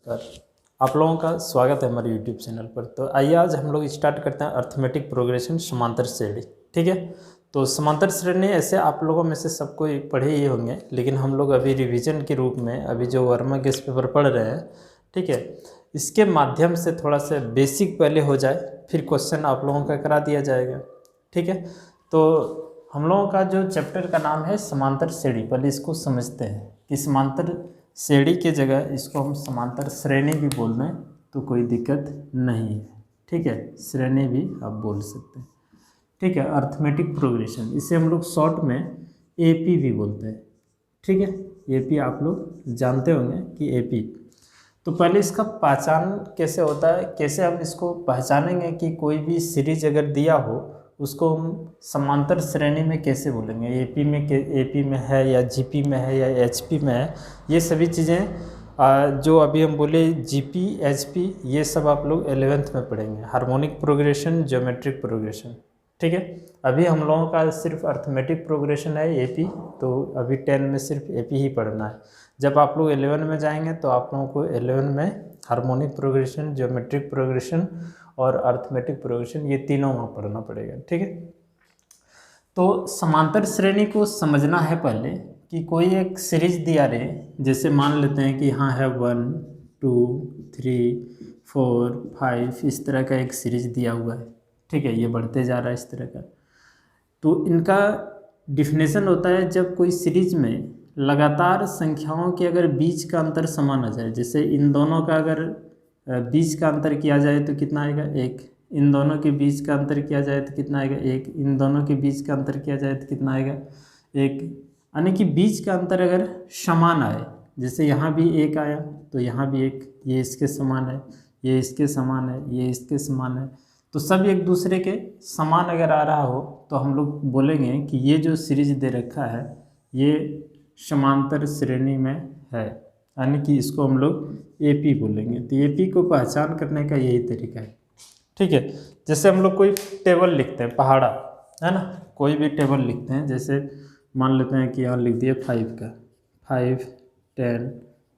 नमस्कार। आप लोगों का स्वागत है हमारे YouTube चैनल पर। तो आइए आज हम लोग स्टार्ट करते हैं अर्थमेटिक प्रोग्रेशन समांतर श्रेणी। ठीक है, तो समांतर श्रेणी ऐसे आप लोगों में से सबको पढ़े ही होंगे, लेकिन हम लोग अभी रिवीजन के रूप में अभी जो वर्मा गेस्ट पेपर पढ़ रहे हैं, ठीक है, इसके माध्यम से थोड़ा सा बेसिक पहले हो जाए, फिर क्वेश्चन आप लोगों का करा दिया जाएगा। ठीक है, तो हम लोगों का जो चैप्टर का नाम है समांतर श्रेणी, पहले इसको समझते हैं कि समांतर श्रेणी के जगह इसको हम समांतर श्रेणी भी बोल दें तो कोई दिक्कत नहीं है। ठीक है, श्रेणी भी आप बोल सकते हैं। ठीक है, अर्थमेटिक प्रोग्रेशन, इसे हम लोग शॉर्ट में एपी भी बोलते हैं। ठीक है, एपी आप लोग जानते होंगे कि एपी। तो पहले इसका पहचान कैसे होता है, कैसे हम इसको पहचानेंगे कि कोई भी सीरीज अगर दिया हो उसको हम समांतर श्रेणी में कैसे बोलेंगे, एपी में है या जीपी में है या एचपी में है। ये सभी चीज़ें जो अभी हम बोले जीपी एचपी, ये सब आप लोग 11th में पढ़ेंगे। Harmonic progression, geometric progression. ठीक है, अभी हम लोगों का सिर्फ अर्थमेटिक प्रोग्रेशन है एपी, तो अभी 10 में सिर्फ एपी ही पढ़ना है। जब आप लोग 11 में जाएंगे तो आप लोगों को 11 में हार्मोनिक प्रोग्रेशन, ज्योमेट्रिक प्रोग्रेशन और अर्थमेटिक प्रोग्रेशन, ये तीनों वहाँ पढ़ना पड़ेगा। ठीक है, तो समांतर श्रेणी को समझना है पहले कि कोई एक सीरीज दिया रहे, जैसे मान लेते हैं कि हाँ है 1 2 3 4 5, इस तरह का एक सीरीज दिया हुआ है। ठीक है, ये बढ़ते जा रहा है इस तरह का। तो इनका डिफिनेशन होता है जब कोई सीरीज में लगातार संख्याओं के अगर बीच का अंतर समान आ जाए, जैसे इन दोनों का अगर बीच का अंतर किया जाए तो कितना आएगा 1, इन दोनों के बीच का अंतर किया जाए तो कितना आएगा 1, इन दोनों के बीच का अंतर किया जाए तो कितना आएगा 1। यानी कि बीच का अंतर अगर समान आए, जैसे यहाँ भी 1 आया तो यहाँ भी 1, ये इसके समान है, ये इसके समान है, ये इसके समान है, तो सब एक दूसरे के समान अगर आ रहा हो तो हम लोग बोलेंगे कि ये जो सीरीज दे रखा है ये समांतर श्रेणी में है, यानी कि इसको हम लोग एपी बोलेंगे। तो एपी को पहचान करने का यही तरीका है। ठीक है, जैसे हम लोग कोई टेबल लिखते हैं, पहाड़ा है ना, कोई भी टेबल लिखते हैं, जैसे मान लेते हैं कि यहाँ लिख दिए 5 का, 5 10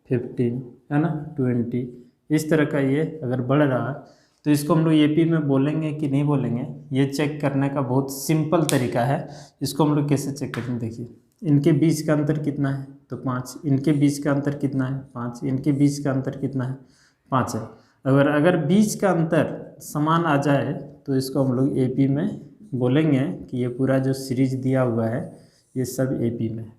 15 है ना 20, इस तरह का ये अगर बढ़ रहा है तो इसको हम लोग एपी में बोलेंगे कि नहीं बोलेंगे, ये चेक करने का बहुत सिंपल तरीका है। इसको हम लोग कैसे चेक करेंगे, देखिए इनके बीच का अंतर कितना है तो 5, इनके बीच का अंतर कितना है 5, इनके बीच का अंतर कितना है 5 है। अगर बीच का अंतर समान आ जाए तो इसको हम लोग एपी में बोलेंगे कि ये पूरा जो सीरीज दिया हुआ है ये सब एपी में,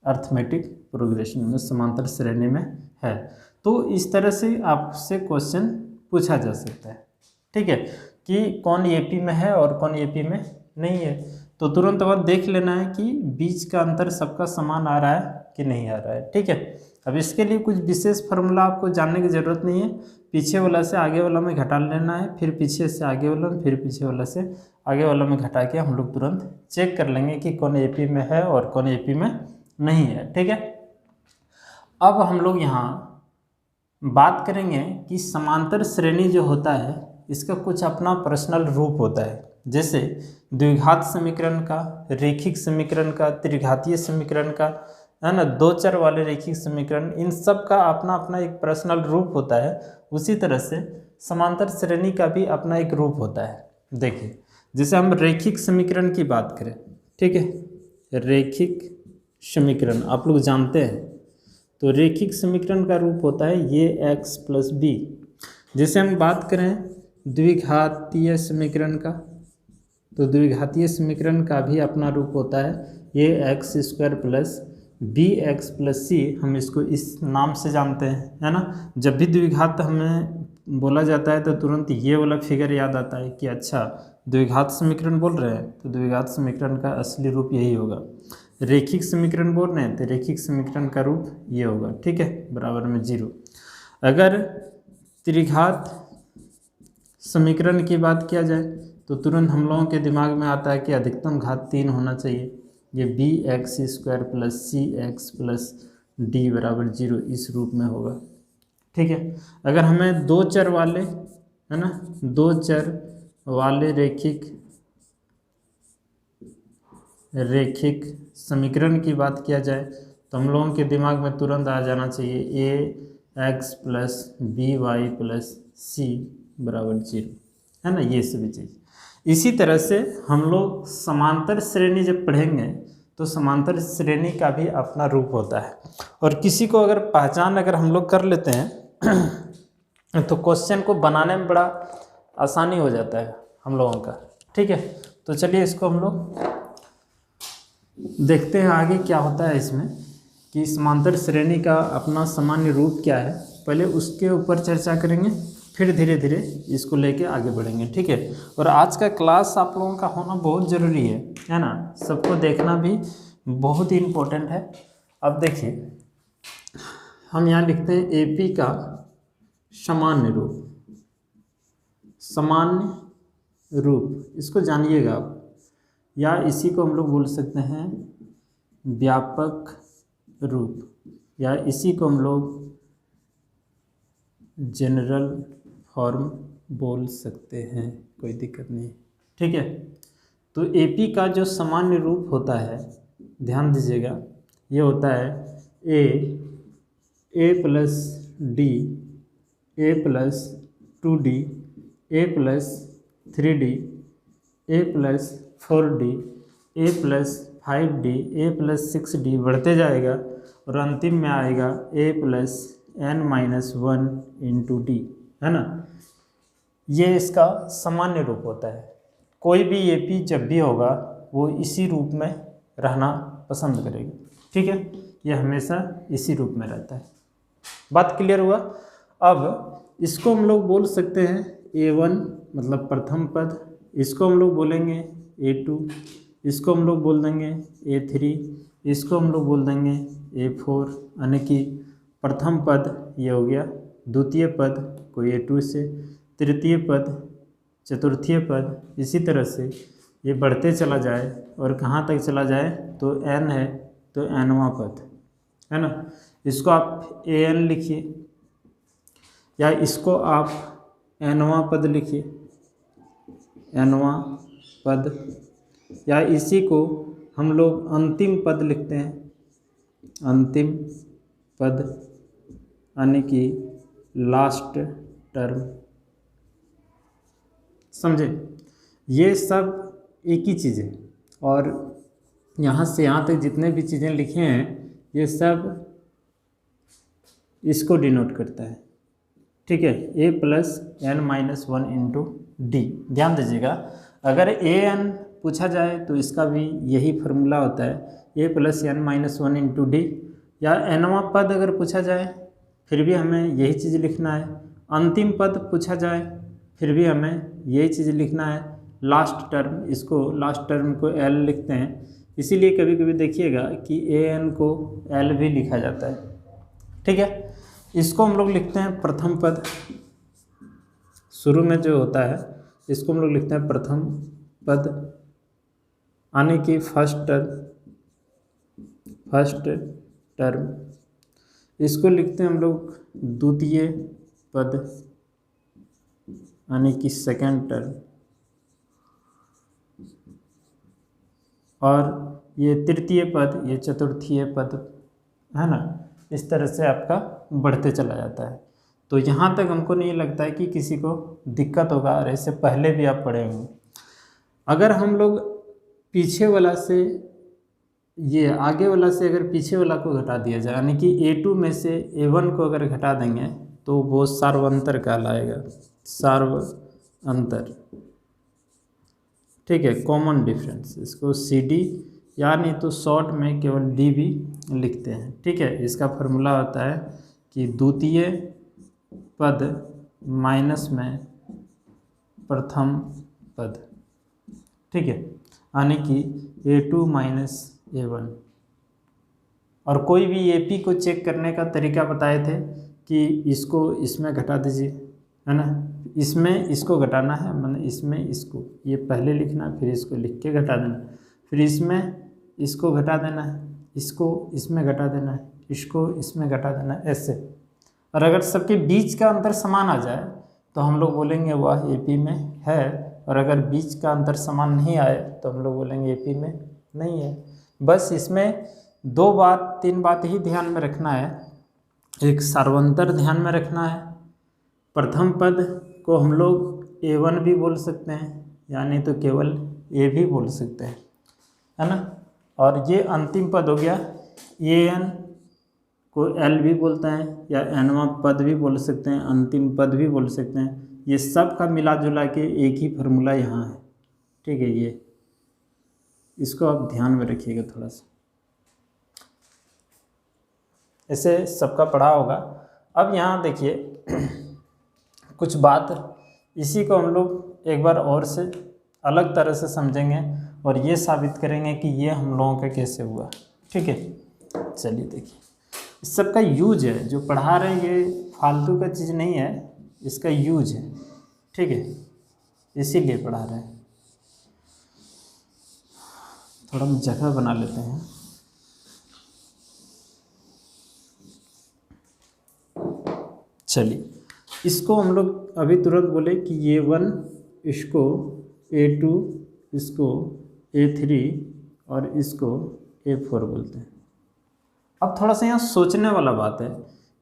अर्थमेटिक प्रोग्रेशन में, समांतर श्रेणी में है। तो इस तरह से आपसे क्वेश्चन पूछा जा सकता है। ठीक है, कि कौन एपी में है और कौन एपी में नहीं है, तो तुरंत वह देख लेना है कि बीच का अंतर सबका समान आ रहा है कि नहीं आ रहा है। ठीक है, अब इसके लिए कुछ विशेष फार्मूला आपको जानने की ज़रूरत नहीं है, पीछे वाला से आगे वाला में घटा लेना है, फिर पीछे से आगे वाला में, फिर पीछे वाला से आगे वाला में घटा के हम लोग तुरंत चेक कर लेंगे कि कौन एपी में है और कौन एपी में नहीं है। ठीक है, अब हम लोग यहाँ बात करेंगे कि समांतर श्रेणी जो होता है इसका कुछ अपना पर्सनल रूप होता है, जैसे द्विघात समीकरण का, रैखिक समीकरण का, त्रिघातीय समीकरण का, है ना, दो चर वाले रैखिक समीकरण, इन सब का अपना अपना एक पर्सनल रूप होता है। उसी तरह से समांतर श्रेणी का भी अपना एक रूप होता है। देखिए, जैसे हम रैखिक समीकरण की बात करें, ठीक है, रैखिक समीकरण आप लोग जानते हैं, तो रैखिक समीकरण का रूप होता है ये x प्लस बी। जैसे हम बात करें द्विघातीय समीकरण का, तो द्विघातीय समीकरण का भी अपना रूप होता है ये X square plus B X plus C, हम इसको इस नाम से जानते हैं, है ना। जब भी द्विघात हमें बोला जाता है तो तुरंत ये वाला फिगर याद आता है कि अच्छा द्विघात समीकरण बोल रहे हैं तो द्विघात समीकरण का असली रूप यही होगा। रैखिक समीकरण बोल रहे हैं तो रैखिक समीकरण का रूप ये होगा। ठीक है, बराबर में 0। अगर त्रिघात समीकरण की बात किया जाए तो तुरंत हम लोगों के दिमाग में आता है कि अधिकतम घात 3 होना चाहिए, ये बी एक्स स्क्वायर प्लस सी एक्स प्लस डी बराबर 0 इस रूप में होगा। ठीक है, अगर हमें दो चर वाले, है ना, दो चर वाले रैखिक समीकरण की बात किया जाए तो हम लोगों के दिमाग में तुरंत आ जाना चाहिए A x plus B Y plus C बराबर 0, है ना, ये सभी चीज़। इसी तरह से हम लोग समांतर श्रेणी जब पढ़ेंगे तो समांतर श्रेणी का भी अपना रूप होता है, और किसी को अगर पहचान अगर हम लोग कर लेते हैं तो क्वेश्चन को बनाने में बड़ा आसानी हो जाता है हम लोगों का। ठीक है, तो चलिए इसको हम लोग देखते हैं आगे क्या होता है इसमें, कि समांतर श्रेणी का अपना सामान्य रूप क्या है, पहले उसके ऊपर चर्चा करेंगे, फिर धीरे धीरे इसको लेके आगे बढ़ेंगे। ठीक है, और आज का क्लास आप लोगों का होना बहुत ज़रूरी है ना, सबको देखना भी बहुत ही इम्पोर्टेंट है। अब देखिए हम यहाँ लिखते हैं एपी का सामान्य रूप, सामान्य रूप इसको जानिएगा आप, या इसी को हम लोग बोल सकते हैं व्यापक रूप, या इसी को हम लोग जनरल फॉर्म बोल सकते हैं, कोई दिक्कत नहीं। ठीक है, तो एपी का जो सामान्य रूप होता है, ध्यान दीजिएगा, ये होता है ए प्लस डी, ए प्लस 2d, ए प्लस 3d, ए प्लस 4d, ए प्लस 5d, ए प्लस 6d बढ़ते जाएगा, और अंतिम में आएगा ए प्लस n-1 इंटू डी, है ना। ये इसका सामान्य रूप होता है। कोई भी एपी जब भी होगा वो इसी रूप में रहना पसंद करेगी। ठीक है, ये हमेशा इसी रूप में रहता है। बात क्लियर हुआ। अब इसको हम लोग बोल सकते हैं a1 मतलब प्रथम पद, इसको हम लोग बोलेंगे a2, इसको हम लोग बोल देंगे a3, इसको हम लोग बोल देंगे a4, यानी कि प्रथम पद ये हो गया, द्वितीय पद को a2 से, तृतीय पद, चतुर्थीय पद, इसी तरह से ये बढ़ते चला जाए और कहाँ तक चला जाए, तो n है तो nवां पद, है ना। इसको आप an लिखिए, या इसको आप nवां पद लिखिए, nवां पद, या इसी को हम लोग अंतिम पद लिखते हैं, अंतिम पद, यानी कि लास्ट टर्म। समझे, ये सब एक ही चीज़ है, और यहाँ से यहाँ तक जितने भी चीज़ें लिखे हैं ये सब इसको डिनोट करता है। ठीक है, a प्लस n-1 इंटू डी। ध्यान दीजिएगा, अगर an पूछा जाए तो इसका भी यही फार्मूला होता है, a प्लस n-1 इंटू डी, या nवां पद अगर पूछा जाए फिर भी हमें यही चीज़ लिखना है, अंतिम पद पूछा जाए फिर भी हमें यही चीज़ लिखना है, लास्ट टर्म, इसको लास्ट टर्म को l लिखते हैं। इसीलिए कभी कभी देखिएगा कि an को l भी लिखा जाता है। ठीक है, इसको हम लोग लिखते हैं प्रथम पद, शुरू में जो होता है इसको हम लोग लिखते हैं प्रथम पद, यानी कि फर्स्ट टर्म। इसको लिखते हैं हम लोग द्वितीय पद, यानी कि सेकेंड टर्म, और ये तृतीय पद, ये चतुर्थीय पद, है ना। इस तरह से आपका बढ़ते चला जाता है। तो यहाँ तक हमको नहीं लगता है कि किसी को दिक्कत होगा, और इससे पहले भी आप पढ़े होंगे। अगर हम लोग पीछे वाला से, ये आगे वाला से अगर पीछे वाला को घटा दिया जाए, यानी कि a2 में से a1 को अगर घटा देंगे तो वो सार्वंतर कहलाएगा, सार्वअंतर। ठीक है, कॉमन डिफरेंस, इसको CD या नहीं तो शॉर्ट में केवल D भी लिखते हैं। ठीक है, इसका फार्मूला होता है कि द्वितीय पद माइनस में प्रथम पद। ठीक है, यानी कि a2 माइनस a1। और कोई भी AP को चेक करने का तरीका बताए थे कि इसको इसमें घटा दीजिए, है ना, इसमें इसको घटाना है, मतलब इसमें इसको, ये पहले लिखना, फिर इसको लिख के घटा देना, फिर इसमें इसको घटा देना है, इसको इसमें घटा देना है, इसको इसमें घटा देना है, ऐसे। और अगर सबके बीच का अंतर समान आ जाए तो हम लोग बोलेंगे वह AP में है, और अगर बीच का अंतर समान नहीं आए तो हम लोग बोलेंगे AP में नहीं है। बस इसमें 2 बात 3 बात ही ध्यान में रखना है। एक सार्वंतर ध्यान में रखना है। प्रथम पद को हम लोग A1 भी बोल सकते हैं, यानी तो केवल A भी बोल सकते हैं, है ना। और ये अंतिम पद हो गया AN को L भी बोलते हैं, या Nवां पद भी बोल सकते हैं, अंतिम पद भी बोल सकते हैं। ये सब का मिला जुला के एक ही फार्मूला यहाँ है, ठीक है। ये इसको आप ध्यान में रखिएगा थोड़ा सा, ऐसे सबका पढ़ा होगा। अब यहाँ देखिए कुछ बात, इसी को हम लोग एक बार और से अलग तरह से समझेंगे और ये साबित करेंगे कि ये हम लोगों का कैसे हुआ, ठीक है। चलिए देखिए, इस सब का यूज है, जो पढ़ा रहे हैं ये फालतू का चीज़ नहीं है, इसका यूज है, ठीक है, इसीलिए पढ़ा रहे हैं। थोड़ा हम जगह बना लेते हैं। चलिए, इसको हम लोग अभी तुरंत बोले कि A1, इसको A2, इसको A3 और इसको A4 बोलते हैं। अब थोड़ा सा यहाँ सोचने वाला बात है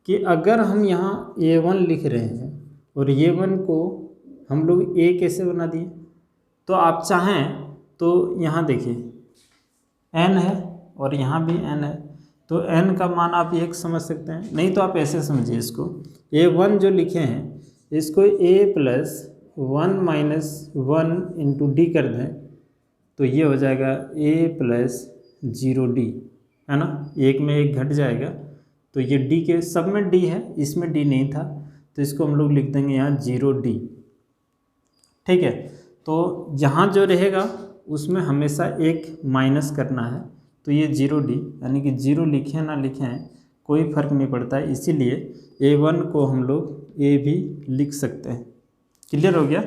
कि अगर हम यहाँ A1 लिख रहे हैं और A1 को हम लोग A कैसे बना दिए, तो आप चाहें तो यहाँ देखिए N है और यहाँ भी N है, तो N का मान आप एक समझ सकते हैं। नहीं तो आप ऐसे समझिए, इसको A1 जो लिखे हैं इसको A+1 - 1 इंटू D कर दें तो ये हो जाएगा A+0D, है ना। एक में एक घट जाएगा, तो ये D के सब में D है, इसमें D नहीं था, तो इसको हम लोग लिख देंगे यहाँ 0D, ठीक है। तो यहाँ जो रहेगा उसमें हमेशा एक माइनस करना है, तो ये 0D, यानी कि 0 लिखें ना लिखें कोई फ़र्क नहीं पड़ता है, इसीलिए A1 को हम लोग A भी लिख सकते हैं। क्लियर हो गया।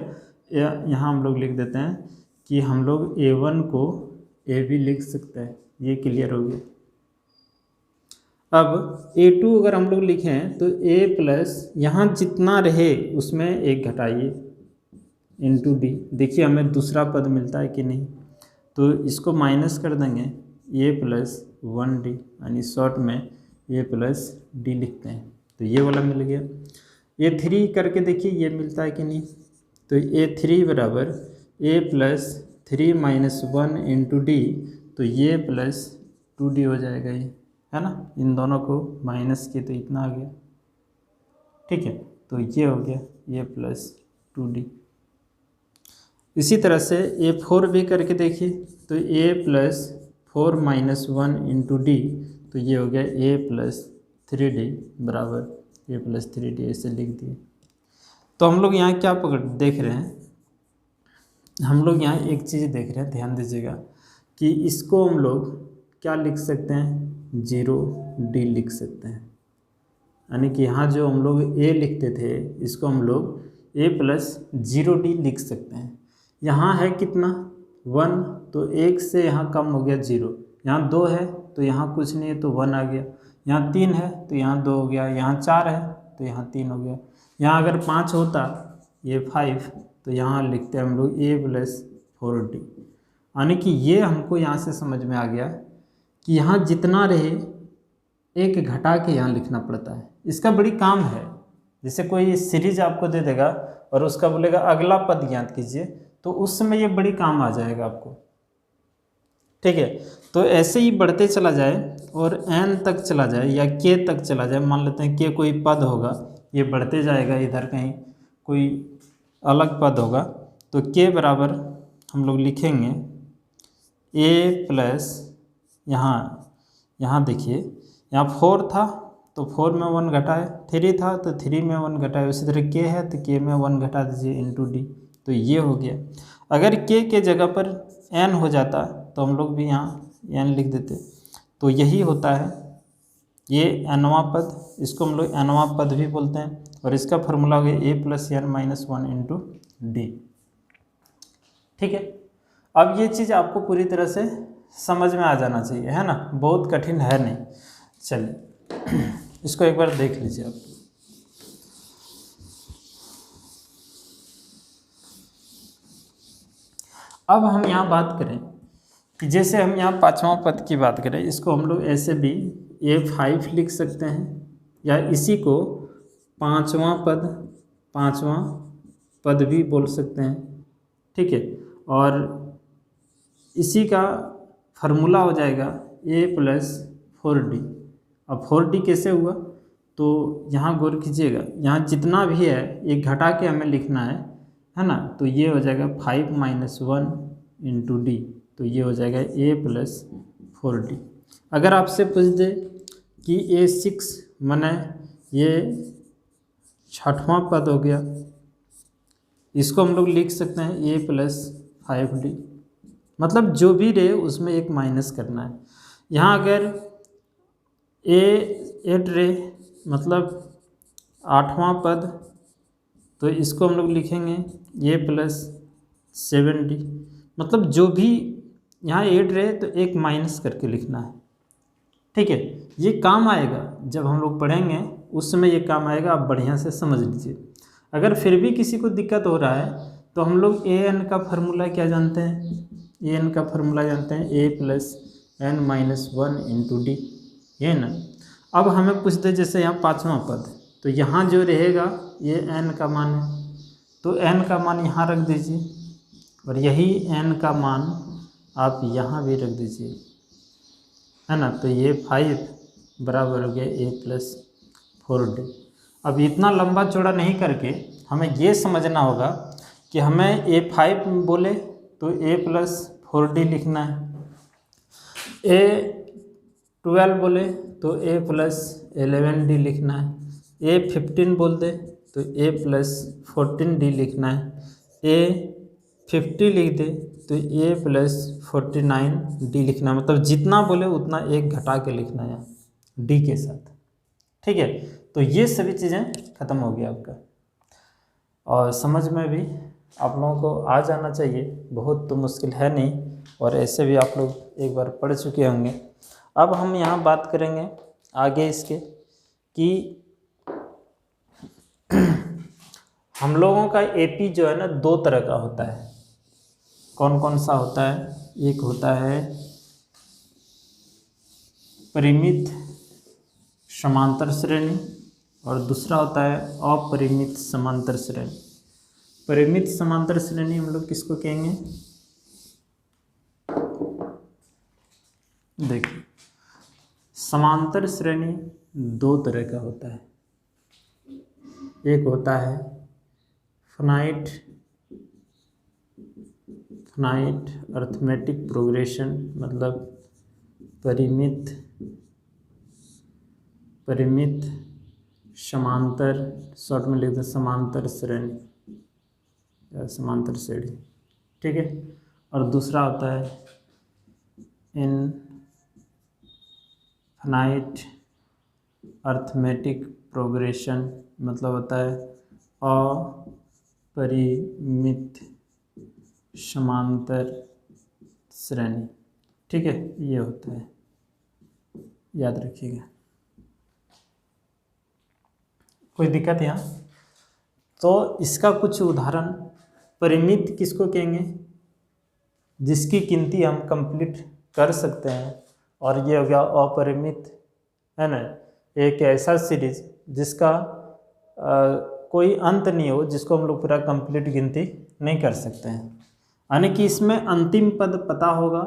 यहाँ हम लोग लिख देते हैं कि हम लोग A1 को A भी लिख सकते हैं, ये क्लियर हो गया। अब A2 अगर हम लोग लिखें तो A+ यहाँ जितना रहे उसमें एक घटाइए इंटू D। देखिए हमें दूसरा पद मिलता है कि नहीं, तो इसको माइनस कर देंगे A+1D, यानी शॉर्ट में A+D लिखते हैं, तो ये वाला मिल गया। A3 करके देखिए ये मिलता है कि नहीं, तो A3 बराबर A+3 - 1 इंटू D, तो ये +2D हो जाएगा, ये है ना। इन दोनों को माइनस किए तो इतना आ गया, ठीक है, तो ये हो गया A+2D। इसी तरह से A4 भी करके देखिए, तो A+4 - 1 इंटू D, तो ये हो गया A+3D बराबर A+3D, ऐसे लिख दिए। तो हम लोग यहाँ क्या देख रहे हैं, हम लोग यहाँ एक चीज़ देख रहे हैं, ध्यान दीजिएगा कि इसको हम लोग क्या लिख सकते हैं, 0D लिख सकते हैं, यानी कि यहाँ जो हम लोग A लिखते थे इसको हम लोग A+0D लिख सकते हैं। यहाँ है कितना 1, तो 1 से यहाँ कम हो गया 0, यहाँ 2 है तो यहाँ कुछ नहीं है तो 1 आ गया, यहाँ 3 है तो यहाँ 2 हो गया, यहाँ 4 है तो यहाँ 3 हो गया, यहाँ अगर 5 होता ये 5, तो यहाँ लिखते हैं हम लोग A+4D। यानी कि ये हमको यहाँ से समझ में आ गया कि यहाँ जितना रहे एक घटा के यहाँ लिखना पड़ता है। इसका बड़ी काम है, जैसे कोई सीरीज आपको दे देगा और उसका बोलेगा अगला पद ज्ञात कीजिए, तो उस समय ये बड़ी काम आ जाएगा आपको, ठीक है। तो ऐसे ही बढ़ते चला जाए और n तक चला जाए या k तक चला जाए, मान लेते हैं k कोई पद होगा, ये बढ़ते जाएगा, इधर कहीं कोई अलग पद होगा, तो k बराबर हम लोग लिखेंगे A+ यहाँ देखिए यहाँ 4 था तो 4 में 1 घटाए, 3 था तो 3 में 1 घटाए, उसी तरह k है तो k में 1 घटा दीजिए इंटू D, तो ये हो गया। अगर k के जगह पर n हो जाता तो हम लोग भी यहाँ n लिख देते, तो यही होता है ये nवां पद, इसको हम लोग nवां पद भी बोलते हैं, और इसका फार्मूला हो गया A+n - 1 इंटू D, ठीक है। अब ये चीज़ आपको पूरी तरह से समझ में आ जाना चाहिए, है ना, बहुत कठिन है नहीं। चलिए इसको एक बार देख लीजिए आप। अब हम यहाँ बात करें कि जैसे हम यहाँ 5वां पद की बात करें, इसको हम लोग ऐसे भी A5 लिख सकते हैं, या इसी को पांचवा पद भी बोल सकते हैं, ठीक है। और इसी का फार्मूला हो जाएगा a + 4d। अब 4d कैसे हुआ, तो यहाँ गौर कीजिएगा, यहाँ जितना भी है ये घटा के हमें लिखना है ना। तो ये हो जाएगा 5 - 1 × d, तो ये हो जाएगा a + 4d। अगर आपसे पूछ दे कि a6 माने ये 6वां पद हो गया, इसको हम लोग लिख सकते हैं a + 5d, मतलब जो भी रहे उसमें एक माइनस करना है। यहाँ अगर a8 रहे मतलब 8वां पद, तो इसको हम लोग लिखेंगे a + 7d, मतलब जो भी यहाँ 8 रहे तो एक माइनस करके लिखना है, ठीक है। ये काम आएगा जब हम लोग पढ़ेंगे, उस समय ये काम आएगा, आप बढ़िया से समझ लीजिए। अगर फिर भी किसी को दिक्कत हो रहा है तो हम लोग an का फार्मूला क्या जानते हैं, an का फार्मूला जानते हैं a + n - 1 × d, ये ना। अब हमें पूछ दे जैसे यहाँ 5वां पद, तो यहाँ जो रहेगा ये n का मान है, तो n का मान यहाँ रख दीजिए और यही n का मान आप यहाँ भी रख दीजिए, है ना। तो ये 5 बराबर हो गया a + 4d। अब इतना लंबा चौड़ा नहीं करके हमें ये समझना होगा कि हमें a5 बोले तो a + 4d लिखना है, a12 बोले तो a + 11d लिखना है, a15 बोल दे तो a + 14d लिखना है, a50 लिख दे तो a + 49d लिखना है। मतलब जितना बोले उतना एक घटा के लिखना है d के साथ, ठीक है। तो ये सभी चीज़ें ख़त्म हो गया आपका, और समझ में भी आप लोगों को आ जाना चाहिए, बहुत तो मुश्किल है नहीं, और ऐसे भी आप लोग एक बार पढ़ चुके होंगे। अब हम यहाँ बात करेंगे आगे इसके कि हम लोगों का एपी जो है ना 2 तरह का होता है। कौन कौन सा होता है, एक होता है परिमित समांतर श्रेणी और दूसरा होता है अपरिमित समांतर श्रेणी। परिमित समांतर श्रेणी हम लोग किसको कहेंगे, देखिए समांतर श्रेणी 2 तरह का होता है। एक होता है फाइनाइट अरिथमेटिक प्रोग्रेशन, मतलब परिमित समांतर, शॉर्ट में लिखते हैं समांतर श्रेणी या समांतर श्रेणी, ठीक है। और दूसरा होता है इनफाइनाइट अरिथमेटिक प्रोग्रेशन, मतलब होता है अपरिमित समांतर श्रेणी, ठीक है। ये होता है, याद रखिएगा। कोई दिक्कत यहाँ? तो इसका कुछ उदाहरण, परिमित किसको कहेंगे, जिसकी गिनती हम कंप्लीट कर सकते हैं, और ये हो गया अपरिमित, है ना, एक ऐसा सीरीज जिसका कोई अंत नहीं हो, जिसको हम लोग पूरा कंप्लीट गिनती नहीं कर सकते हैं। यानी कि इसमें अंतिम पद पता होगा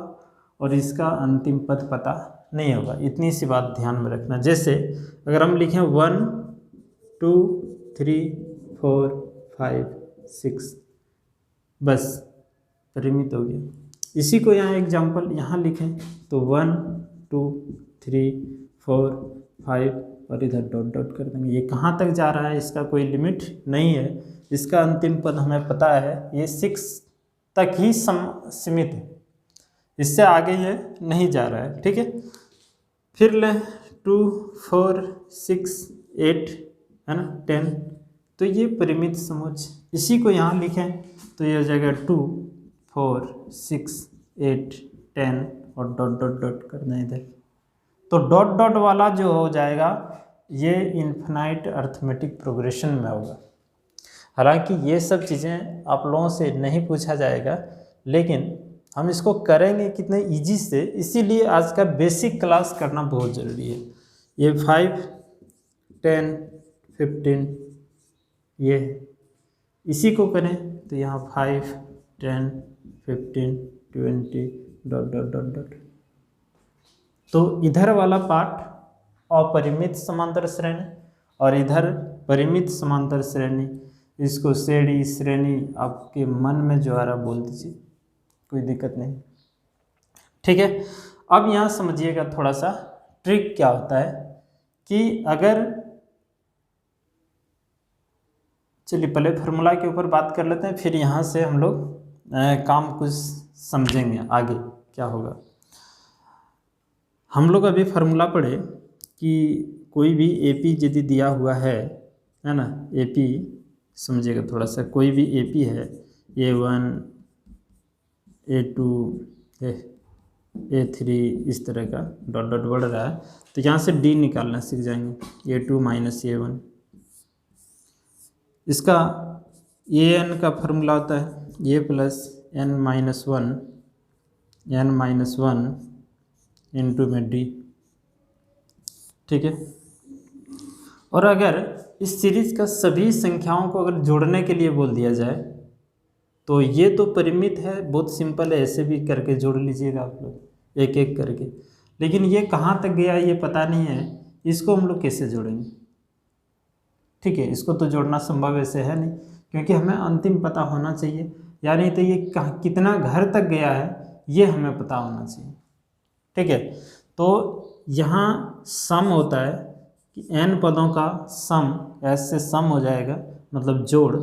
और इसका अंतिम पद पता नहीं होगा, इतनी सी बात ध्यान में रखना। जैसे अगर हम लिखें 1 2 3 4 5 6, बस परिमित हो गया। इसी को यहाँ एग्जाम्पल यहाँ लिखें तो 1 2 3 4 5 और इधर डॉट डॉट कर देंगे। ये कहाँ तक जा रहा है, इसका कोई लिमिट नहीं है। इसका अंतिम पद हमें पता है, ये 6 तक ही सीमित है, इससे आगे ये नहीं जा रहा है, ठीक है। फिर ले 2 4 6 8, है ना, 10, तो ये परिमित समोच्च। इसी को यहाँ लिखें तो ये हो जाएगा 2 4 6 8 10 और डॉट डॉट डॉट करना इधर। तो डॉट डॉट वाला जो हो जाएगा ये इनफाइनाइट अरिथमेटिक प्रोग्रेशन में होगा। हालांकि ये सब चीज़ें आप लोगों से नहीं पूछा जाएगा, लेकिन हम इसको करेंगे कितने इजी से, इसीलिए आज का बेसिक क्लास करना बहुत ज़रूरी है। ये 5 10, 15 ये है। इसी को करें तो यहाँ 5, 10, 15, 20 डॉट डॉट डॉट डॉट। तो इधर वाला पार्ट अपरिमित समांतर श्रेणी और इधर परिमित समांतर श्रेणी, इसको श्रेणी श्रेणी आपके मन में जो आ रहा बोल दीजिए, कोई दिक्कत नहीं। ठीक है, अब यहाँ समझिएगा थोड़ा सा ट्रिक क्या होता है कि अगर, चलिए पहले फार्मूला के ऊपर बात कर लेते हैं, फिर यहाँ से हम लोग काम कुछ समझेंगे आगे क्या होगा। हम लोग अभी फार्मूला पढ़े कि कोई भी एपी यदि दिया हुआ है ना, एपी समझिएगा थोड़ा सा, कोई भी एपी है A1, A2, A3 इस तरह का डॉट डॉट बढ़ रहा है, तो यहाँ से डी निकालना सीख जाएंगे, A2 माइनस A1। इसका an का फार्मूला होता है a plus n minus one into में डी। ठीक है, और अगर इस सीरीज का सभी संख्याओं को अगर जोड़ने के लिए बोल दिया जाए तो ये तो परिमित है, बहुत सिंपल है, ऐसे भी करके जोड़ लीजिएगा आप लोग एक एक करके। लेकिन ये कहाँ तक गया ये पता नहीं है, इसको हम लोग कैसे जोड़ेंगे? ठीक है, इसको तो जोड़ना संभव ऐसे है नहीं, क्योंकि हमें अंतिम पता होना चाहिए, यानी तो ये कितना घर तक गया है ये हमें पता होना चाहिए। ठीक है, तो यहाँ सम होता है कि n पदों का सम, s से सम हो जाएगा मतलब जोड़,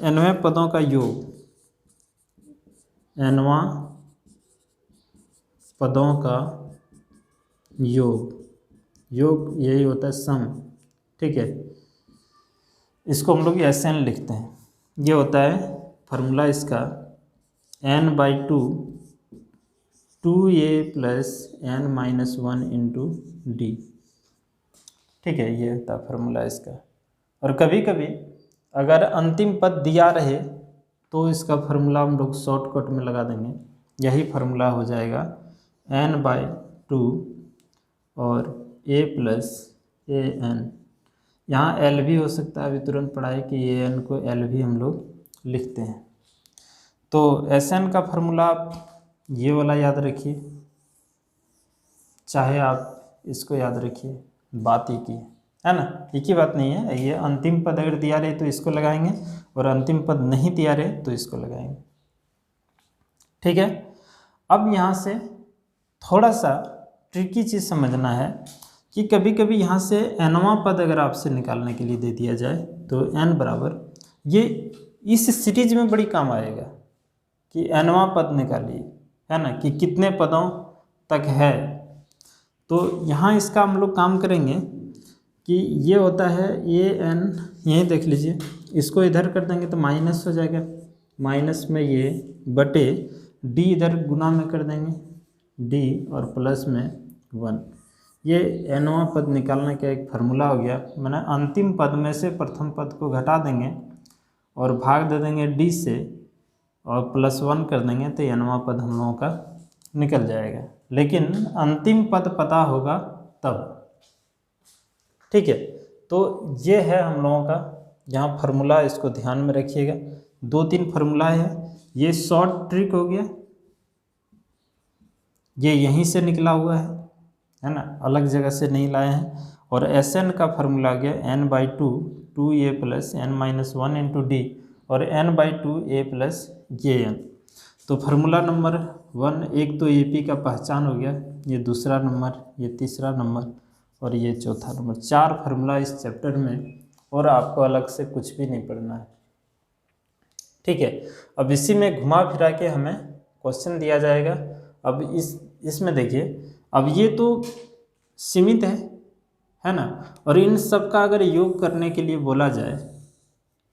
nवें पदों का योग, nवां पदों का योग, योग यही होता है सम। ठीक है, इसको हम लोग Sn लिखते हैं, ये होता है फार्मूला इसका n/2 2a plus n minus 1 into D. ठीक है, ये होता है फार्मूला इसका। और कभी कभी अगर अंतिम पद दिया रहे तो इसका फार्मूला हम लोग शॉर्टकट में लगा देंगे, यही फार्मूला हो जाएगा n/2 और a प्लस an। यहाँ एल भी हो सकता है, अभी तुरंत पढ़ाई कि an को एल भी हम लोग लिखते हैं। तो Sn का फार्मूला आप ये वाला याद रखिए, चाहे आप इसको याद रखिए, बात एक ही है ना, एक ही बात नहीं है। ये अंतिम पद अगर दिया रहे तो इसको लगाएंगे, और अंतिम पद नहीं दिया रहे तो इसको लगाएंगे। ठीक है, अब यहाँ से थोड़ा सा ट्रिकी चीज़ समझना है कि कभी कभी यहाँ से nवां पद अगर आपसे निकालने के लिए दे दिया जाए तो n बराबर, ये इस सीरीज में बड़ी काम आएगा कि nवां पद निकालिए, है ना, कि कितने पदों तक है। तो यहाँ इसका हम लोग काम करेंगे कि ये होता है an, यहीं देख लीजिए, इसको इधर कर देंगे तो माइनस हो जाएगा, माइनस में ये बटे d इधर गुना में कर देंगे d, और प्लस में 1। ये nवां पद निकालने का एक फार्मूला हो गया। मैंने अंतिम पद में से प्रथम पद को घटा देंगे और भाग दे देंगे d से और प्लस 1 कर देंगे तो nवां पद हम लोगों का निकल जाएगा। लेकिन अंतिम पद पता होगा तब। ठीक है, तो ये है हम लोगों का यहाँ फार्मूला, इसको ध्यान में रखिएगा। 2-3 फार्मूला है, ये शॉर्ट ट्रिक हो गया, ये यहीं से निकला हुआ है ना, अलग जगह से नहीं लाए हैं। और Sn का फार्मूला आ गया n/2 2a plus n minus 1 into D, और n/2 a प्लस an। तो फार्मूला नंबर 1, एक तो AP का पहचान हो गया, ये दूसरा नंबर, ये तीसरा नंबर और ये चौथा नंबर। 4 फार्मूला इस चैप्टर में, और आपको अलग से कुछ भी नहीं पढ़ना है। ठीक है, अब इसी में घुमा फिरा के हमें क्वेश्चन दिया जाएगा। अब इसमें देखिए, अब ये तो सीमित है ना, और इन सब का अगर योग करने के लिए बोला जाए,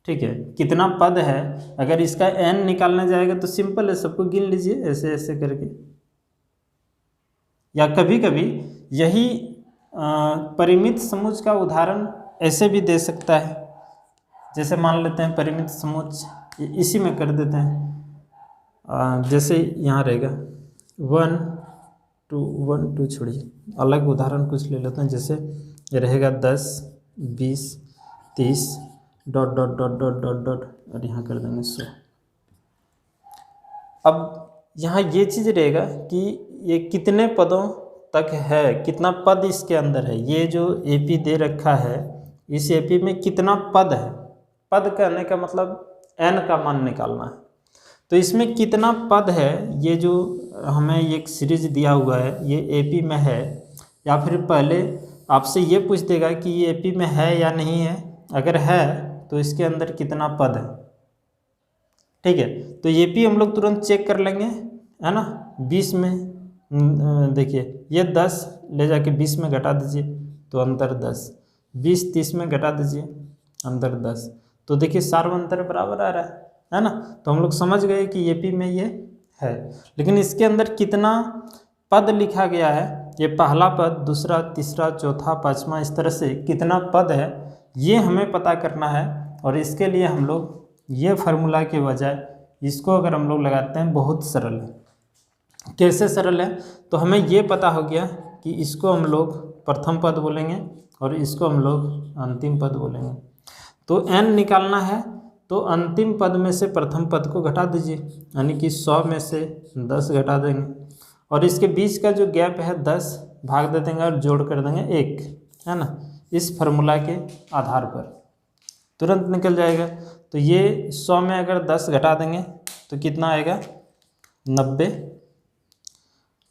ठीक है, कितना पद है, अगर इसका n निकालना जाएगा तो सिंपल है, सबको गिन लीजिए ऐसे ऐसे करके। या कभी कभी यही परिमित समुच्चय का उदाहरण ऐसे भी दे सकता है, जैसे मान लेते हैं परिमित समुच्चय, इसी में कर देते हैं। जैसे यहाँ रहेगा 1 2 छोड़िए, अलग उदाहरण कुछ ले लेते हैं, जैसे ये रहेगा 10, 20, 30 dot dot dot dot dot dot और यहाँ कर देंगे 100। अब यहाँ ये चीज़ रहेगा कि ये कितने पदों तक है, कितना पद इसके अंदर है। ये जो एपी दे रखा है, इस एपी में कितना पद है। पद कहने का मतलब एन का मान निकालना है। तो इसमें कितना पद है, ये जो हमें एक सीरीज दिया हुआ है ये एपी में है, या फिर पहले आपसे ये पूछ देगा कि ये एपी में है या नहीं है। अगर है तो इसके अंदर कितना पद है, ठीक है। तो एपी हम लोग तुरंत चेक कर लेंगे, है ना। 20 में देखिए ये 10 ले जाके 20 में घटा दीजिए तो अंतर 10, 20 30 में घटा दीजिए अंतर 10। तो देखिए सार्व अंतर बराबर आ रहा है ना। तो हम लोग समझ गए कि एपी में ये है। लेकिन इसके अंदर कितना पद लिखा गया है, ये पहला पद, दूसरा, तीसरा, चौथा, पाँचवा, इस तरह से कितना पद है ये हमें पता करना है। और इसके लिए हम लोग ये फार्मूला के बजाय इसको अगर हम लोग लगाते हैं, बहुत सरल है। कैसे सरल है, तो हमें ये पता हो गया कि इसको हम लोग प्रथम पद बोलेंगे और इसको हम लोग अंतिम पद बोलेंगे। तो n निकालना है तो अंतिम पद में से प्रथम पद को घटा दीजिए, यानी कि 100 में से 10 घटा देंगे और इसके बीच का जो गैप है 10 भाग दे देंगे और जोड़ कर देंगे 1, है ना। इस फार्मूला के आधार पर तुरंत निकल जाएगा। तो ये 100 में अगर 10 घटा देंगे तो कितना आएगा, 90।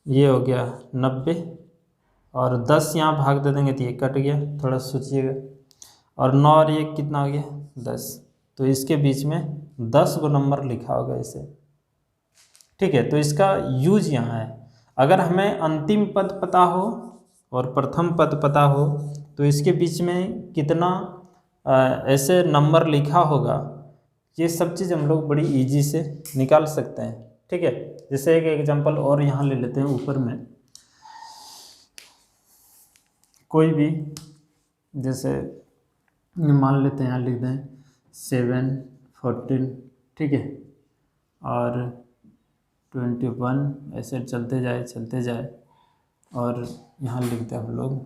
ये हो गया 90 और 10 यहाँ भाग दे देंगे तो ये कट गया, थोड़ा सोचिएगा। और 9 और 1 कितना हो गया, 10। तो इसके बीच में 10 गो नंबर लिखा होगा इसे, ठीक है। तो इसका यूज यहाँ है। अगर हमें अंतिम पद पता हो और प्रथम पद पता हो तो इसके बीच में कितना ऐसे नंबर लिखा होगा, ये सब चीज़ हम लोग बड़ी इजी से निकाल सकते हैं, ठीक है। जैसे एक एग्जांपल और यहाँ ले लेते हैं। ऊपर में कोई भी, जैसे मान लेते हैं यहाँ लिख दें 7, 14, ठीक है, और 21, ऐसे चलते जाए और यहाँ लिखते हैं हम लोग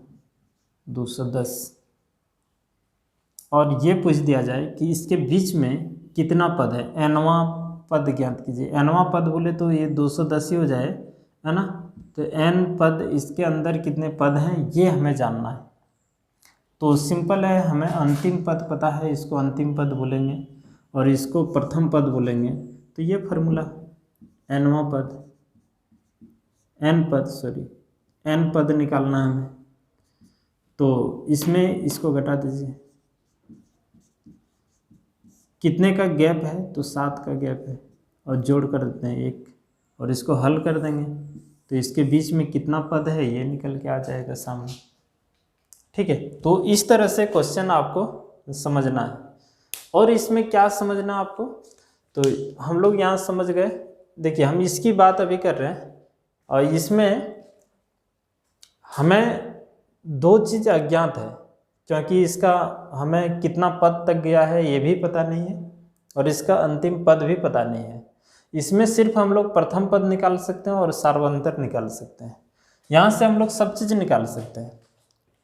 210। और ये पूछ दिया जाए कि इसके बीच में कितना पद है, nवां पद ज्ञात कीजिए। nवां पद बोले तो ये 210 ही हो जाए, है ना। तो n पद, इसके अंदर कितने पद हैं ये हमें जानना है। तो सिंपल है, हमें अंतिम पद पता है, इसको अंतिम पद बोलेंगे और इसको प्रथम पद बोलेंगे। तो ये फार्मूला nवां पद, n पद निकालना है हमें। तो इसमें इसको घटा दीजिए, कितने का गैप है, तो 7 का गैप है और जोड़ कर देते हैं 1 और इसको हल कर देंगे तो इसके बीच में कितना पद है ये निकल के आ जाएगा सामने, ठीक है। तो इस तरह से क्वेश्चन आपको समझना है। और इसमें क्या समझना आपको, तो हम लोग यहाँ समझ गए। देखिए हम इसकी बात अभी कर रहे हैं और इसमें हमें 2 चीज़ अज्ञात है, क्योंकि इसका हमें कितना पद तक गया है ये भी पता नहीं है और इसका अंतिम पद भी पता नहीं है। इसमें सिर्फ हम लोग प्रथम पद निकाल सकते हैं और सार्वंतर निकाल सकते हैं। यहाँ से हम लोग सब चीज़ निकाल सकते हैं।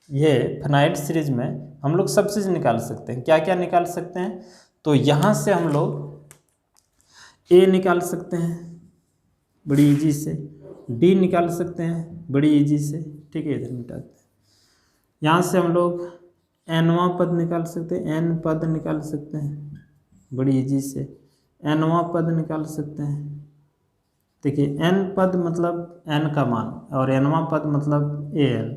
ये फिनाइट सीरीज में हम लोग सब चीज़ निकाल सकते हैं। क्या क्या निकाल सकते हैं, तो यहाँ से हम लोग ए निकाल सकते हैं बड़ी इजी से, डी निकाल सकते हैं बड़ी इजी से, ठीक है। इधर मिटाते हैं। यहाँ से हम लोग nवां पद निकाल सकते हैं, n पद निकाल सकते हैं बड़ी इजी से, nवां पद निकाल सकते हैं। देखिए n पद मतलब n का मान और nवां पद मतलब an,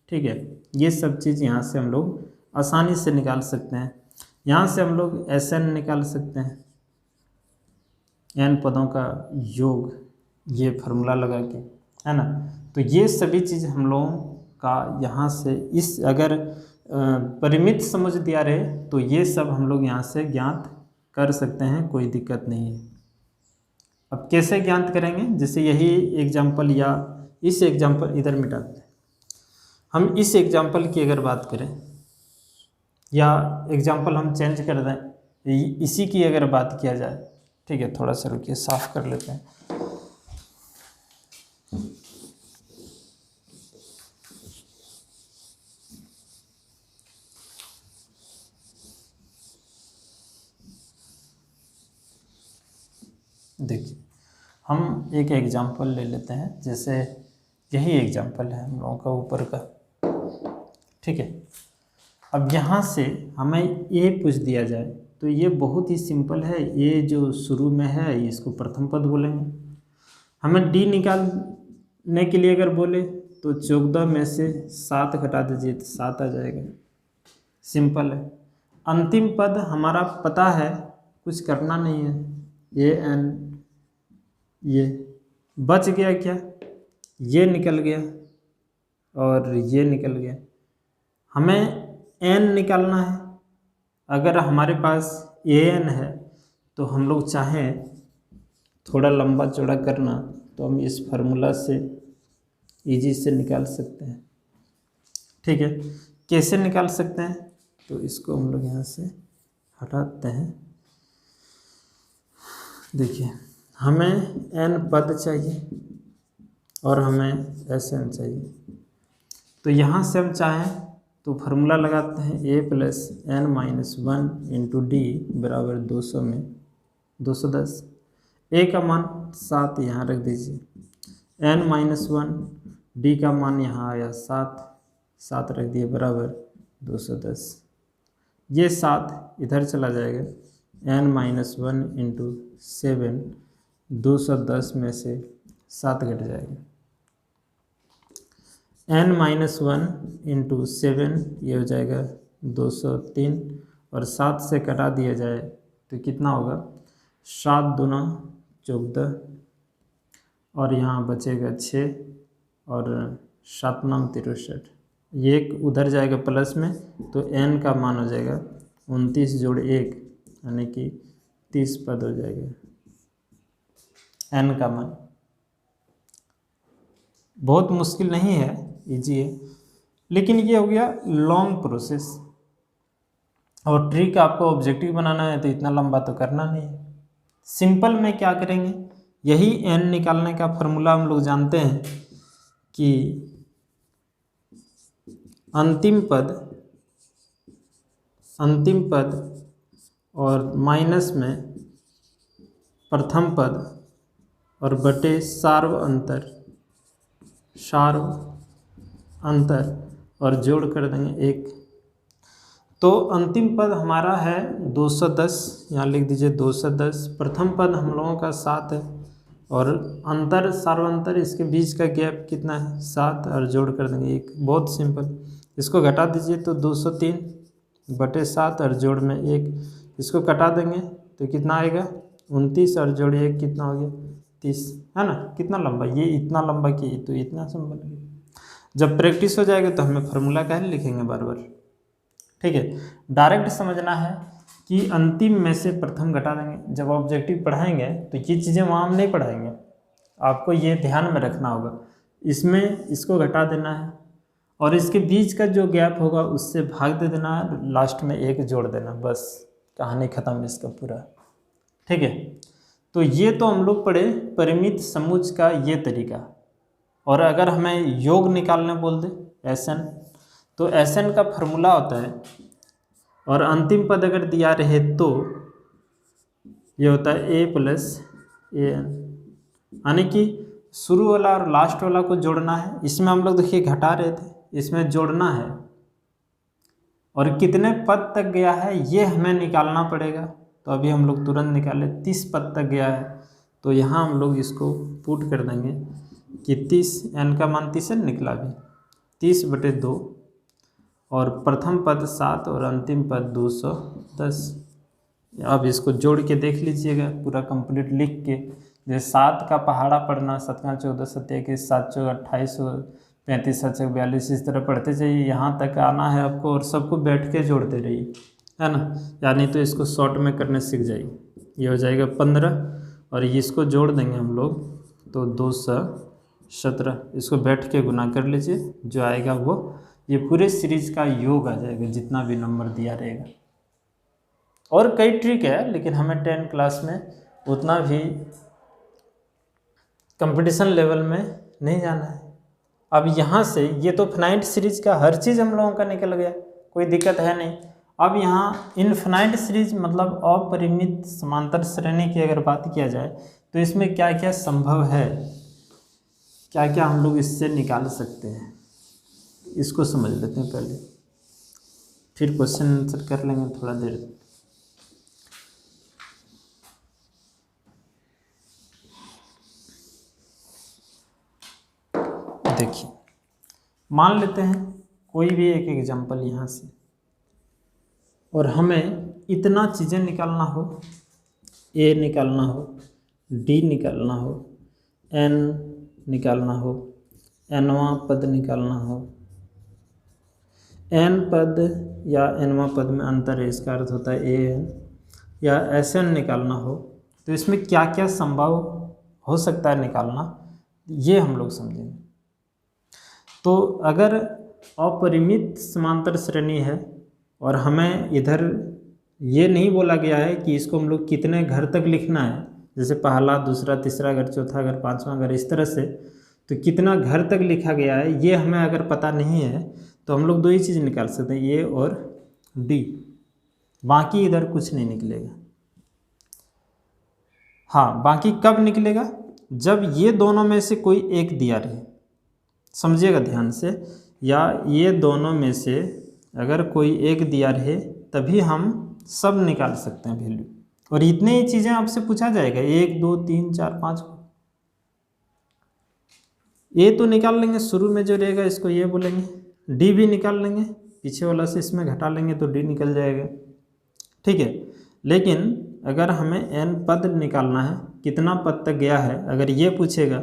ठीक है। ये सब चीज़ यहाँ से हम लोग आसानी से निकाल सकते हैं। यहाँ से हम लोग Sn निकाल सकते हैं, n पदों का योग, ये फार्मूला लगा के, है ना। तो ये सभी चीज़ हम लोगों का यहाँ से, इस अगर परिमित समझ दिया रहे तो ये सब हम लोग यहाँ से ज्ञात कर सकते हैं, कोई दिक्कत नहीं है। अब कैसे ज्ञात करेंगे, जैसे यही एग्जाम्पल या इस एग्जाम्पल, इधर मिटाते हैं। हम इस एग्जाम्पल की अगर बात करें या एग्जाम्पल हम चेंज कर दें, इसी की अगर बात किया जाए, ठीक है। थोड़ा सा रुकिए, साफ कर लेते हैं। देखिए हम एक एग्जांपल ले लेते हैं, जैसे यही एग्जांपल है हम लोगों का ऊपर का, ठीक है। अब यहाँ से हमें ए पूछ दिया जाए तो ये बहुत ही सिंपल है, ये जो शुरू में है इसको प्रथम पद बोलेंगे। हमें डी निकालने के लिए अगर बोले तो 14 में से 7 घटा दीजिए तो 7 आ जाएगा, सिंपल है। अंतिम पद हमारा पता है, कुछ करना नहीं है, ए एन, ये बच गया क्या, ये निकल गया और ये निकल गया। हमें एन निकालना है। अगर हमारे पास ए एन है तो हम लोग चाहें थोड़ा लंबा चौड़ा करना तो हम इस फार्मूला से इजी से निकाल सकते हैं, ठीक है। कैसे निकाल सकते हैं, तो इसको हम लोग यहाँ से हटाते हैं। देखिए हमें एन पद चाहिए और हमें एस एन चाहिए, तो यहाँ से हम चाहें तो फार्मूला लगाते हैं A plus N minus 1 into D बराबर 200 में 210। ए का मान 7 यहाँ रख दीजिए, एन माइनस 1, डी का मान यहाँ आया 7 रख दिए बराबर 210। ये 7 इधर चला जाएगा, एन माइनस 1 इंटू 7, 210 में से 7 घट जाएगा, एन माइनस 1 इंटू 7 ये हो जाएगा 203, और 7 से कटा दिया जाए तो कितना होगा, 7 दूना 14 और यहाँ बचेगा 6 और 7 नाम 63। ये एक उधर जाएगा प्लस में, तो एन का मान हो जाएगा 29 जोड़ 1 यानी कि 30 पद हो जाएगा एन का मान। बहुत मुश्किल नहीं है, इजी है, लेकिन ये हो गया लॉन्ग प्रोसेस। और ट्रिक आपको ऑब्जेक्टिव बनाना है तो इतना लंबा तो करना नहीं है। सिंपल में क्या करेंगे, यही एन निकालने का फॉर्मूला हम लोग जानते हैं कि अंतिम पद और माइनस में प्रथम पद और बटे सार्व अंतर और जोड़ कर देंगे 1। तो अंतिम पद हमारा है 210, यहाँ लिख दीजिए 210। प्रथम पद हम लोगों का 7 है और अंतर सार्वंतर इसके बीच का गैप कितना है 7 और जोड़ कर देंगे 1। बहुत सिंपल, इसको घटा दीजिए तो 203 बटे 7 और जोड़ में 1, इसको कटा देंगे तो कितना आएगा 29 और जोड़ 1 कितना हो गया 30, है ना। कितना लंबा, ये इतना लंबा कि तो इतना सिंपल किया। जब प्रैक्टिस हो जाएगा तो हमें फार्मूला का ही लिखेंगे बार बार, ठीक है। डायरेक्ट समझना है कि अंतिम में से प्रथम घटा देंगे। जब ऑब्जेक्टिव पढ़ाएंगे तो ये चीज़ें वहाँ हम नहीं पढ़ाएंगे, आपको ये ध्यान में रखना होगा। इसमें इसको घटा देना है और इसके बीच का जो गैप होगा उससे भाग दे देना है, लास्ट में 1 जोड़ देना, बस कहानी ख़त्म इसका पूरा, ठीक है। तो ये तो हम लोग पढ़े परिमित समुच्चय का ये तरीका। और अगर हमें योग निकालने बोल दे एस एन, तो एस एन का फार्मूला होता है, और अंतिम पद अगर दिया रहे तो ये होता है ए प्लस ए एन, यानी कि शुरू वाला और लास्ट वाला को जोड़ना है। इसमें हम लोग देखिए घटा रहे थे, इसमें जोड़ना है और कितने पद तक गया है ये हमें निकालना पड़ेगा। तो अभी हम लोग तुरंत निकाले, 30 पद तक गया है, तो यहाँ हम लोग इसको पुट कर देंगे कि 30, एन का मान 30 निकला भी 30 बटे 2 और प्रथम पद 7 और अंतिम पद 210। अब इसको जोड़ के देख लीजिएगा पूरा कंप्लीट लिख के, जैसे 7 का पहाड़ा पढ़ना, 7 का 14, 7 21, 7 चौक 28, 35, 7 चौक 42, इस तरह पढ़ते जाइए, यहाँ तक आना है आपको और सबको बैठ के जोड़ते रहिए, है ना। यानी तो इसको शॉर्ट में करने सीख जाइए। ये हो जाएगा 15 और इसको जोड़ देंगे हम लोग तो 217, इसको बैठ के गुना कर लीजिए, जो आएगा वो ये पूरे सीरीज का योग आ जाएगा जितना भी नंबर दिया रहेगा। और कई ट्रिक है, लेकिन हमें 10 क्लास में उतना भी कंपटीशन लेवल में नहीं जाना है। अब यहाँ से ये तो फाइनाइट सीरीज का हर चीज़ हम लोगों का निकल गया, कोई दिक्कत है नहीं। अब यहाँ इनफिनाइट सीरीज मतलब अपरिमित समांतर श्रेणी की अगर बात किया जाए तो इसमें क्या क्या संभव है, क्या क्या हम लोग इससे निकाल सकते हैं, इसको समझ लेते हैं पहले, फिर क्वेश्चन आंसर कर लेंगे थोड़ा देर। देखिए, मान लेते हैं कोई भी एक एग्जांपल यहाँ से, और हमें इतना चीज़ें निकालना हो, ए निकालना हो, डी निकालना हो, एन निकालना हो, एनवां पद निकालना हो। एन पद या एनवां पद में अंतर है, इसका अर्थ होता है ए एन, या एस एन निकालना हो, तो इसमें क्या क्या संभव हो सकता है निकालना, ये हम लोग समझेंगे। तो अगर अपरिमित समांतर श्रेणी है और हमें इधर ये नहीं बोला गया है कि इसको हम लोग कितने घर तक लिखना है, जैसे पहला, दूसरा, तीसरा घर, चौथा घर, पांचवा घर, इस तरह से, तो कितना घर तक लिखा गया है ये हमें अगर पता नहीं है तो हम लोग दो ही चीज़ निकाल सकते हैं, ए और डी, बाकी इधर कुछ नहीं निकलेगा। हाँ, बाकी कब निकलेगा, जब ये दोनों में से कोई एक दिया रहे, समझिएगा ध्यान से, या ये दोनों में से अगर कोई एक दिया रहे तभी हम सब निकाल सकते हैं वैल्यू। और इतने ही चीज़ें आपसे पूछा जाएगा, 1 2 3 4 5, ए तो निकाल लेंगे, शुरू में जो रहेगा इसको ये बोलेंगे, डी भी निकाल लेंगे, पीछे वाला से इसमें घटा लेंगे तो डी निकल जाएगा, ठीक है। लेकिन अगर हमें एन पद निकालना है, कितना पद तक गया है, अगर ये पूछेगा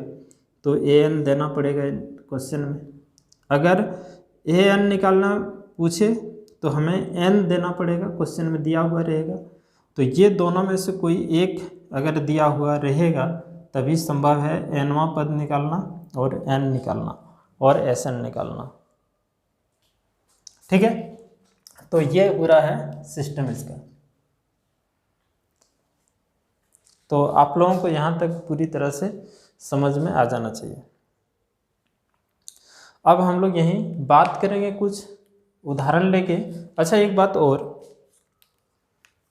तो ए एन देना पड़ेगा क्वेश्चन में। अगर ए एन निकालना पूछे तो हमें एन देना पड़ेगा, क्वेश्चन में दिया हुआ रहेगा। तो ये दोनों में से कोई एक अगर दिया हुआ रहेगा तभी संभव है एनवां पद निकालना और एन निकालना और एस एन निकालना, ठीक है। तो ये पूरा है सिस्टम इसका। तो आप लोगों को यहाँ तक पूरी तरह से समझ में आ जाना चाहिए। अब हम लोग यहीं बात करेंगे कुछ उदाहरण लेके। अच्छा, एक बात और,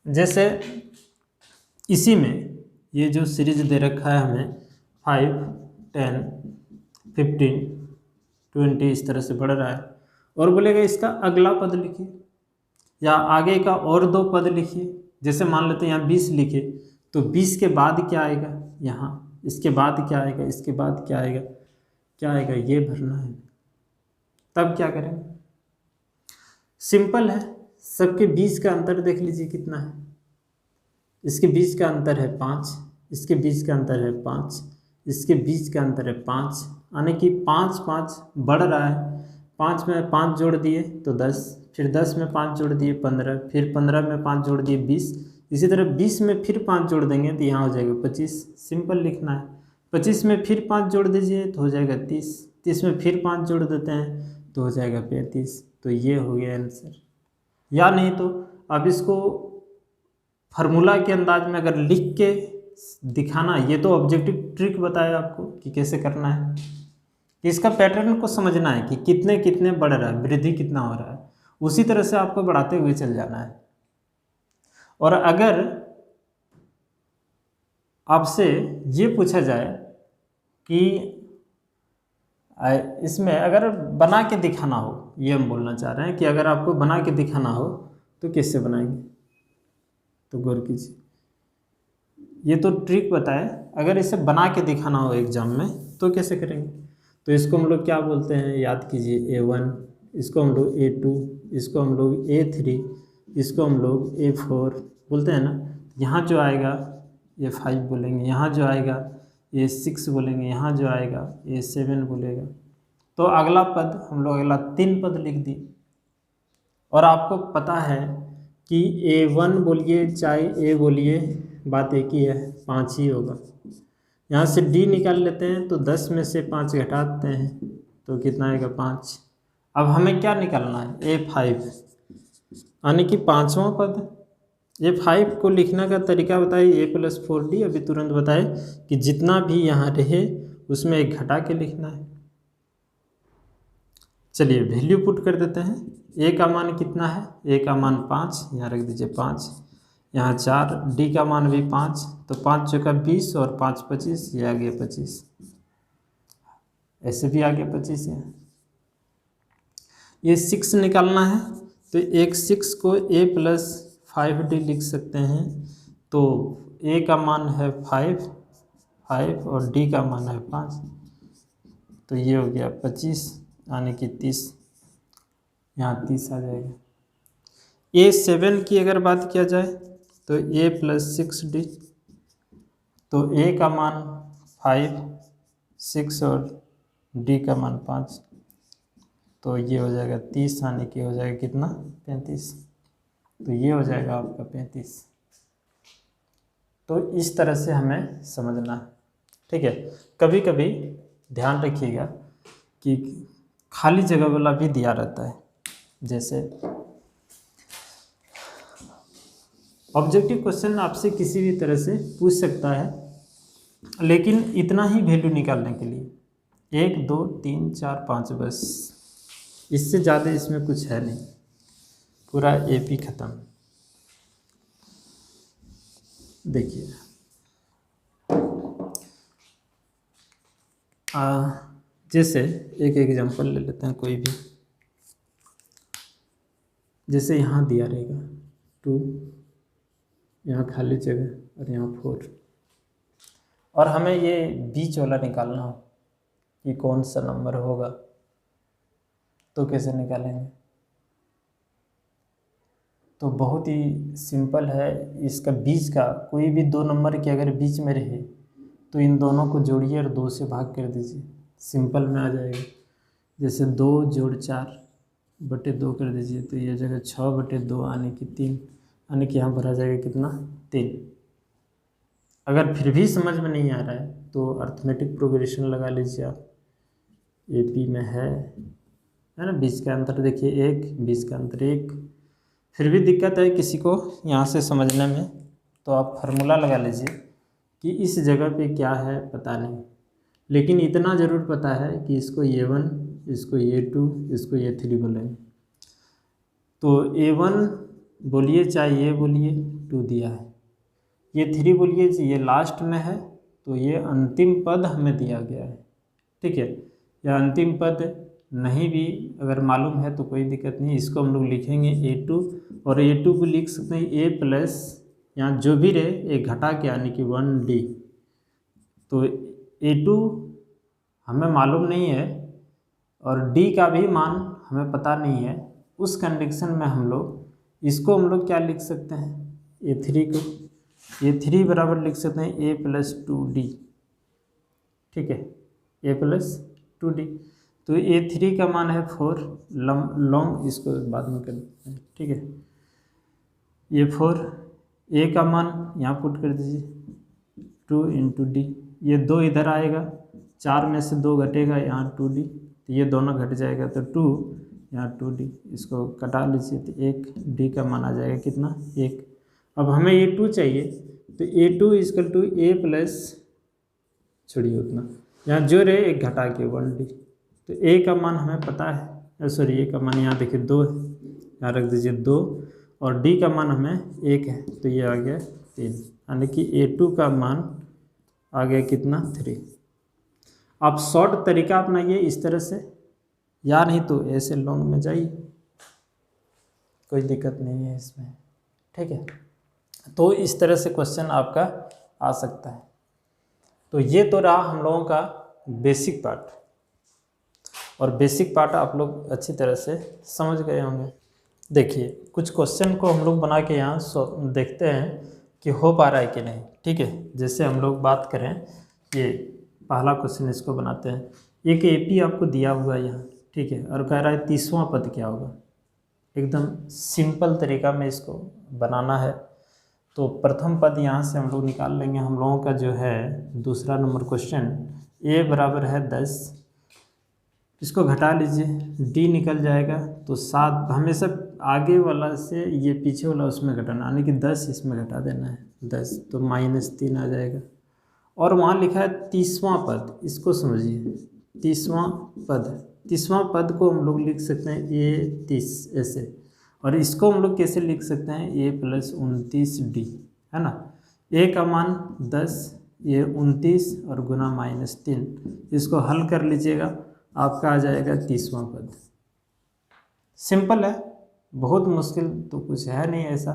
जैसे इसी में ये जो सीरीज दे रखा है हमें 5 10 15 20 इस तरह से बढ़ रहा है, और बोलेगा इसका अगला पद लिखिए या आगे का और 2 पद लिखिए। जैसे मान लेते हैं यहाँ 20 लिखे, तो 20 के बाद क्या आएगा, यहाँ इसके बाद क्या आएगा, इसके बाद क्या आएगा, क्या आएगा, ये भरना है। तब क्या करेंगे, सिंपल है, सबके बीच का अंतर देख लीजिए कितना है। इसके बीच का अंतर है 5, इसके बीच का अंतर है 5, इसके बीच का अंतर है 5, यानी कि 5 5 बढ़ रहा है। 5 में 5 जोड़ दिए तो 10, फिर 10 में 5 जोड़ दिए 15, फिर 15 में 5 जोड़ दिए 20, इसी तरह 20 में फिर 5 जोड़ देंगे तो यहाँ हो जाएगा 25। सिंपल लिखना है। 25 में फिर 5 जोड़ दीजिए तो हो जाएगा 30, 30 में फिर 5 जोड़ देते हैं तो हो जाएगा 35। तो ये हो गया आंसर। या नहीं तो अब इसको फार्मूला के अंदाज में अगर लिख के दिखाना, ये तो ऑब्जेक्टिव ट्रिक बताया आपको कि कैसे करना है, कि इसका पैटर्न को समझना है कि कितने कितने बढ़ रहा है, वृद्धि कितना हो रहा है, उसी तरह से आपको बढ़ाते हुए चल जाना है। और अगर आपसे ये पूछा जाए कि इसमें अगर बना के दिखाना हो, ये हम बोलना चाह रहे हैं कि अगर आपको बना के दिखाना हो तो कैसे बनाएंगे, तो गौर कीजिए, ये तो ट्रिक बताए। अगर इसे बना के दिखाना हो एग्जाम में तो कैसे करेंगे, तो इसको हम लोग क्या बोलते हैं, याद कीजिए, A1, इसको हम लोग A2, इसको हम लोग A3, इसको हम लोग A4 बोलते हैं ना। यहाँ जो आएगा A5 बोलेंगे, यहाँ जो आएगा A6 बोलेंगे, यहाँ जो आएगा A7 बोलेगा। तो अगला पद हम लोग अगला 3 पद लिख दिए। और आपको पता है कि A1 बोलिए चाहे A बोलिए, बात एक ही है, 5 ही होगा। यहाँ से D निकाल लेते हैं तो 10 में से 5 घटाते हैं तो कितना आएगा, 5। अब हमें क्या निकालना है, A5, यानी कि 5वां पद। A5 को लिखने का तरीका बताइए, A+4D, अभी तुरंत बताए कि जितना भी यहाँ रहे उसमें एक घटा के लिखना है। चलिए वैल्यू पुट कर देते हैं। A का मान कितना है, A का मान 5, यहाँ रख दीजिए 5। यहाँ 4, डी का मान भी 5, तो 5 चौका 20 और 5 25, ये आ गया 25, ऐसे भी आ गया 25 है। ये 6 निकालना है, तो एक 6 को a + 5d लिख सकते हैं। तो a का मान है 5 और d का मान है 5, तो ये हो गया 25 यानी कि 30, यहाँ 30 आ जाएगा। a7 की अगर बात किया जाए तो a + 6d, तो a का मान 5, 6 और d का मान 5, तो ये हो जाएगा 30 यानी कि हो जाएगा कितना 35, तो ये हो जाएगा आपका 35। तो इस तरह से हमें समझना है, ठीक है। कभी कभी ध्यान रखिएगा कि खाली जगह वाला भी दिया रहता है, जैसे ऑब्जेक्टिव क्वेश्चन आपसे किसी भी तरह से पूछ सकता है, लेकिन इतना ही वैल्यू निकालने के लिए 1 2 3 4 5 बस, इससे ज़्यादा इसमें कुछ है नहीं, पूरा एपी ख़त्म। देखिए जैसे एक एग्जांपल ले लेते हैं कोई भी, जैसे यहाँ दिया रहेगा 2, यहाँ खाली जगह और यहाँ 4, और हमें ये बीच वाला निकालना हो कि कौन सा नंबर होगा, तो कैसे निकालेंगे? तो बहुत ही सिंपल है, इसका बीच का कोई भी 2 नंबर के अगर बीच में रहे तो इन दोनों को जोड़िए और 2 से भाग कर दीजिए, सिंपल में आ जाएगा। जैसे 2 + 4 बटे 2 कर दीजिए, तो ये जगह 6 बटे 2 यानी कि 3, यानी कि यहाँ पर आ जाएगा कितना 3। अगर फिर भी समझ में नहीं आ रहा है तो अर्थमेटिक प्रोग्रेशन लगा लीजिए आप, एपी में है ना, बीच का अंतर देखिए 1, बीच का अंतर 1। फिर भी दिक्कत है किसी को यहाँ से समझने में, तो आप फार्मूला लगा लीजिए कि इस जगह पे क्या है पता नहीं, लेकिन इतना ज़रूर पता है कि इसको a1, इसको a2, इसको a3 बोलेंगे। तो a1 बोलिए चाहे ये बोलिए, 2 दिया है, ये 3 बोलिए ये लास्ट में है, तो ये अंतिम पद हमें दिया गया है, ठीक है। या अंतिम पद नहीं भी अगर मालूम है तो कोई दिक्कत नहीं, इसको हम लोग लिखेंगे a2, और a2 को लिख सकते हैं a प्लस यहाँ जो भी रहे एक घटा के यानी कि 1d। तो a2 हमें मालूम नहीं है और d का भी मान हमें पता नहीं है, उस कंडीशन में हम लोग इसको हम लोग क्या लिख सकते हैं, a3 को, a3 बराबर लिख सकते हैं a + 2d, ठीक है, a + 2d। तो a3 का मान है 4, लॉन्ग इसको बाद में कर देते हैं, ठीक है। ये 4, a का मान यहाँ पुट कर दीजिए 2 × d, ये 2 इधर आएगा, 4 में से 2 घटेगा यहाँ 2d, तो ये दोनों घट जाएगा तो 2, यहाँ 2d, इसको कटा लीजिए तो 1, d का मान आ जाएगा कितना 1। अब हमें ये 2 चाहिए, तो a2 = a प्लस, छोड़िए उतना, यहाँ जो रहे एक घटा के 1d, तो a का मान हमें पता है, सॉरी a का मान यहाँ देखिए 2 है, यहाँ रख दीजिए 2, और d का मान हमें 1 है, तो ये आ गया 3, यानी कि a2 का मान आ गया कितना 3। आप शॉर्ट तरीका अपनाइए इस तरह से, या नहीं तो ऐसे लॉन्ग में जाइए, कोई दिक्कत नहीं है इसमें, ठीक है। तो इस तरह से क्वेश्चन आपका आ सकता है। तो ये तो रहा हम लोगों का बेसिक पार्ट, और बेसिक पार्ट आप लोग अच्छी तरह से समझ गए होंगे। देखिए कुछ क्वेश्चन को हम लोग बना के यहाँ देखते हैं कि हो पा रहा है कि नहीं, ठीक है। जैसे हम लोग बात करें, ये पहला क्वेश्चन इसको बनाते हैं, एक एपी आपको दिया हुआ है यहाँ, ठीक है, और कह रहा है 30वां पद क्या होगा। एकदम सिंपल तरीका में इसको बनाना है। तो प्रथम पद यहाँ से हम लोग निकाल लेंगे, हम लोगों का जो है दूसरा नंबर क्वेश्चन, a बराबर है 10, इसको घटा लीजिए, d निकल जाएगा, तो 7, हमेशा आगे वाला से ये पीछे वाला उसमें घटाना, यानी कि 10 इसमें घटा देना है, 10, तो -3 आ जाएगा। और वहाँ लिखा है 30वां पद, इसको समझिए, 30वां पद को हम लोग लिख सकते हैं a 30 ऐसे, और इसको हम लोग कैसे लिख सकते हैं, a प्लस 29d, है ना। a का मान 10, ये 29 और गुना -3, इसको हल कर लीजिएगा, आपका आ जाएगा 30वां पद। सिंपल है, बहुत मुश्किल तो कुछ है नहीं ऐसा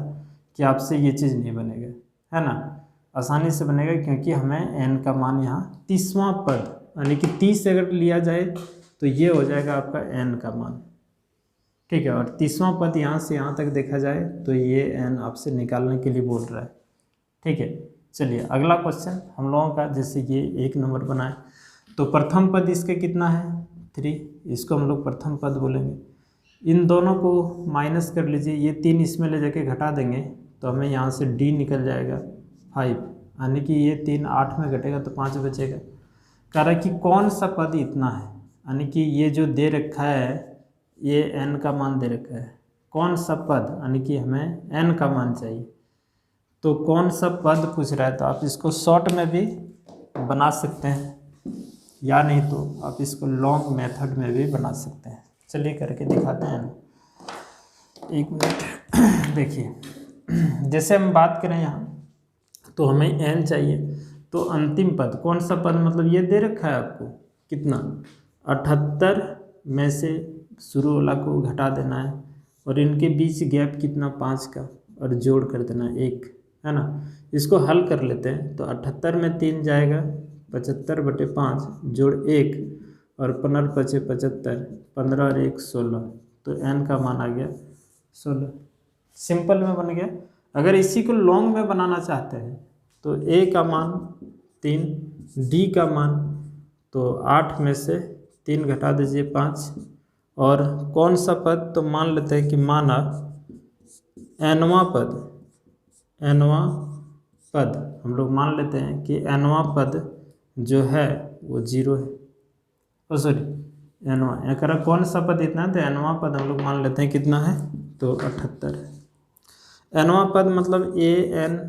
कि आपसे ये चीज़ नहीं बनेगा, है ना। आसानी से बनेगा क्योंकि हमें n का मान यहाँ 30वां पद यानी कि 30 अगर लिया जाए तो ये हो जाएगा आपका n का मान, ठीक है। और 30वां पद यहाँ से यहाँ तक देखा जाए तो ये n आपसे निकालने के लिए बोल रहा है, ठीक है। चलिए अगला क्वेश्चन हम लोगों का, जैसे ये 1 नंबर बनाए तो प्रथम पद इसके कितना है 3, इसको हम लोग प्रथम पद बोलेंगे। इन दोनों को माइनस कर लीजिए, ये 3 इसमें ले जाके घटा देंगे तो हमें यहाँ से d निकल जाएगा 5, यानी कि ये 3 8 में घटेगा तो 5 बचेगा। कह रहा है कि कौन सा पद इतना है, यानी कि ये जो दे रखा है ये n का मान दे रखा है, कौन सा पद, यानी कि हमें n का मान चाहिए, तो कौन सा पद पूछ रहा है। तो आप इसको शॉर्ट में भी बना सकते हैं या नहीं तो आप इसको लॉन्ग मेथड में भी बना सकते हैं। चलिए करके दिखाते हैं, एक मिनट। देखिए जैसे हम बात करें यहाँ तो हमें n चाहिए, तो अंतिम पद कौन सा पद, मतलब ये दे रखा है आपको कितना 78 में से शुरू वाला को घटा देना है और इनके बीच गैप कितना 5 का और जोड़ कर देना 1, है ना। इसको हल कर लेते हैं तो 78 में 3 जाएगा 75/5 जोड़ 1 और 15 × 5 = 75, 15 और 1 16, तो n का मान आ गया 16। सिंपल में बन गया। अगर इसी को लॉन्ग में बनाना चाहते हैं तो a का मान 3, d का मान तो 8 में से 3 घटा दीजिए 5, और कौन सा पद, तो मान लेते हैं कि माना nवां पद हम लोग मान लेते हैं कि nवां पद जो है वो 0 है, ओ सॉरी nवां, करा कौन सा पद इतना है, तो nवां पद हम लोग मान लेते हैं कितना है, तो 78 है। nवां पद मतलब an,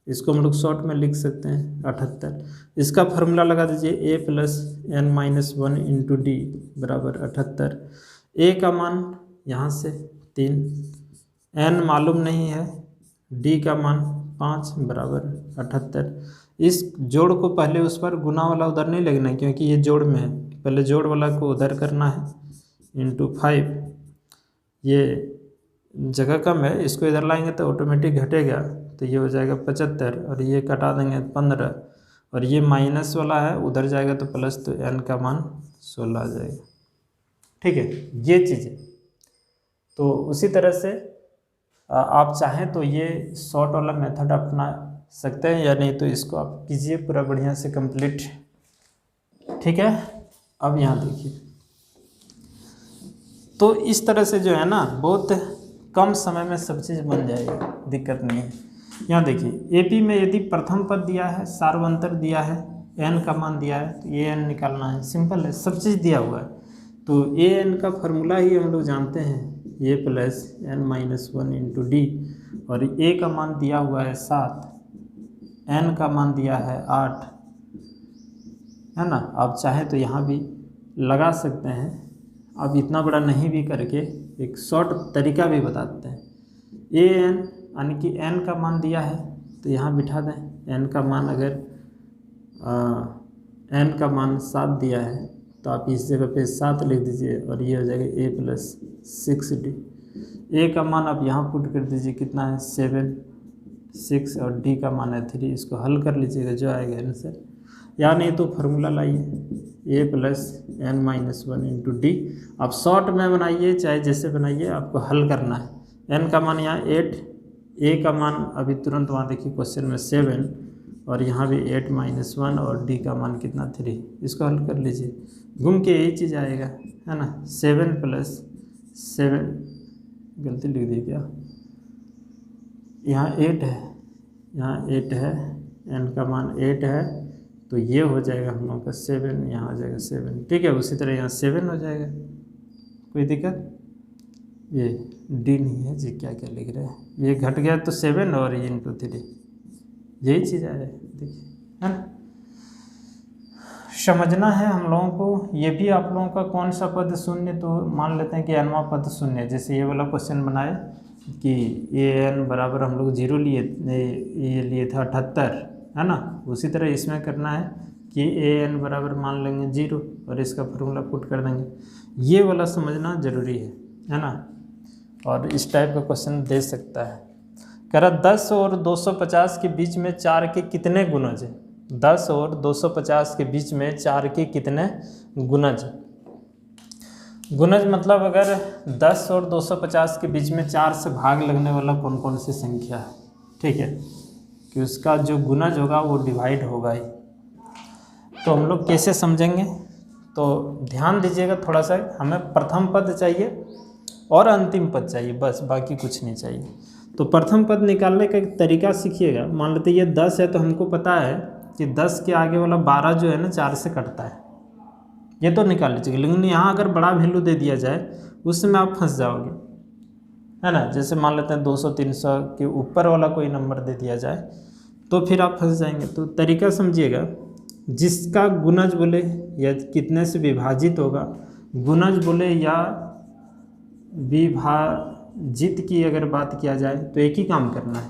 इसको हम लोग शॉर्ट में लिख सकते हैं 78। इसका फार्मूला लगा दीजिए a plus n minus 1 into D बराबर 78। a का मान यहाँ से 3, n मालूम नहीं है, d का मान 5 बराबर 78। इस जोड़ को पहले उस पर गुना वाला उधर नहीं लगना है क्योंकि ये जोड़ में है, पहले जोड़ वाला को उधर करना है इंटू 5, ये जगह कम है, इसको इधर लाएंगे तो ऑटोमेटिक घटेगा, तो ये हो जाएगा 75 और ये कटा देंगे 15 और ये माइनस वाला है उधर जाएगा तो प्लस, तो n का मान 16 आ जाएगा, ठीक है। ये चीज़ें तो उसी तरह से आप चाहें तो ये शॉर्ट वाला मेथड अपना सकते हैं या नहीं तो इसको आप कीजिए पूरा बढ़िया से कंप्लीट, ठीक है। अब यहाँ देखिए, तो इस तरह से जो है ना बहुत कम समय में सब चीज़ बन जाएगी, दिक्कत नहीं है। यहाँ देखिए एपी में यदि प्रथम पद दिया है, सार्वंतर दिया है, n का मान दिया है तो ये n निकालना है, सिंपल है, सब चीज़ दिया हुआ है। तो ए एन का फार्मूला ही हम लोग जानते हैं, a plus n minus 1 into D, और a का मान दिया हुआ है 7, n का मान दिया है 8, है ना। आप चाहे तो यहाँ भी लगा सकते हैं, अब इतना बड़ा नहीं भी करके एक शॉर्ट तरीका भी बताते हैं। ए एन यानी कि n का मान दिया है तो यहाँ बिठा दें, n का मान अगर n का मान 7 दिया है तो आप इस जगह पे 7 लिख दीजिए और ये हो जाएगा a प्लस 6d। a का मान आप यहाँ पुट कर दीजिए, कितना है 7, 6 और d का मान है 3, इसको हल कर लीजिएगा जो आएगा आंसर, या नहीं तो फार्मूला लाइए a plus n minus 1 into D. आप शॉर्ट में बनाइए चाहे जैसे बनाइए, आपको हल करना है। n का मान यहाँ 8, a का मान अभी तुरंत वहाँ देखिए क्वेश्चन में 7 और यहाँ भी 8 माइनस 1 और d का मान कितना 3, इसको हल कर लीजिए, घूम के यही चीज़ आएगा, है ना। 7 प्लस 7, गलती लिख दी क्या, यहाँ 8 है, यहाँ 8 है, n का मान 8 है तो ये हो जाएगा हम लोग का 7, यहाँ आ जाएगा 7, ठीक है। उसी तरह यहाँ 7 हो जाएगा, कोई दिक्कत, ये डी नहीं है जी, क्या क्या लिख रहे हैं, ये घट गया तो 7 और ये इंटू 3, यही चीज़ है देखिए, है ना। समझना है हम लोगों को। ये भी आप लोगों का कौन सा पद शून्य, तो मान लेते हैं कि nवां पद शून्य है। जैसे ये वाला क्वेश्चन बनाए कि an बराबर हम लोग 0 लिए, ये लिए थे 78, है ना। उसी तरह इसमें करना है कि an बराबर मान लेंगे 0 और इसका फॉर्मूला पुट कर देंगे। ये वाला समझना ज़रूरी है ना। और इस टाइप का क्वेश्चन दे सकता है। कह रहा 10 और 250 के बीच में 4 के कितने गुणज हैं। 10 और 250 के बीच में 4 के कितने गुणज। गुणज मतलब अगर 10 और 250 के बीच में 4 से भाग लगने वाला कौन कौन सी संख्या है, ठीक है, कि उसका जो गुणज होगा वो डिवाइड होगा ही। तो हम लोग कैसे समझेंगे, तो ध्यान दीजिएगा थोड़ा सा। हमें प्रथम पद चाहिए और अंतिम पद चाहिए, बस, बाकी कुछ नहीं चाहिए। तो प्रथम पद निकालने का एक तरीका सीखिएगा। मान लेते ये 10 है, तो हमको पता है कि 10 के आगे वाला 12 जो है ना 4 से कटता है, ये तो निकाल लीजिएगा। लेकिन यहाँ अगर बड़ा वैल्यू दे दिया जाए उसमें आप फंस जाओगे, है ना। जैसे मान लेते हैं 200-300 के ऊपर वाला कोई नंबर दे दिया जाए तो फिर आप फंस जाएंगे। तो तरीका समझिएगा, जिसका गुणज बोले या कितने से विभाजित होगा, गुणज बोले या विभाजित की अगर बात किया जाए तो एक ही काम करना है।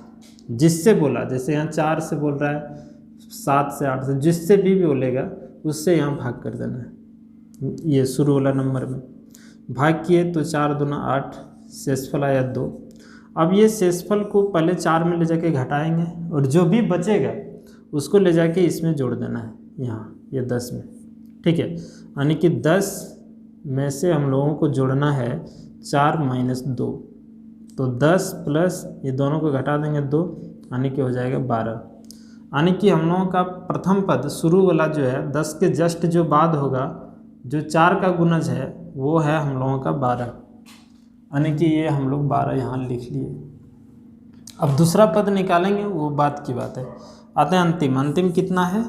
जिससे बोला, जैसे यहाँ 4 से बोल रहा है, 7 से 8 से, जिससे भी बोलेगा उससे यहाँ भाग कर देना है। ये शुरू वाला नंबर में भाग किए तो 4 दूना 8, शेषफल आया 2। अब ये शेषफल को पहले 4 में ले जाके घटाएंगे और जो भी बचेगा उसको ले जाके इसमें जोड़ देना है, यहाँ ये 10 में, ठीक है। यानी कि 10 में से हम लोगों को जोड़ना है 4 - 2, तो 10 प्लस ये दोनों को घटा देंगे 2, यानी कि हो जाएगा 12। यानी कि हम लोगों का प्रथम पद शुरू वाला जो है 10 के जस्ट जो बाद होगा, जो 4 का गुणज है वो है हम लोगों का 12, यानी कि ये हम लोग 12 यहाँ लिख लिए। अब दूसरा पद निकालेंगे, वो बात की बात है। आते हैं अंतिम। अंतिम कितना है,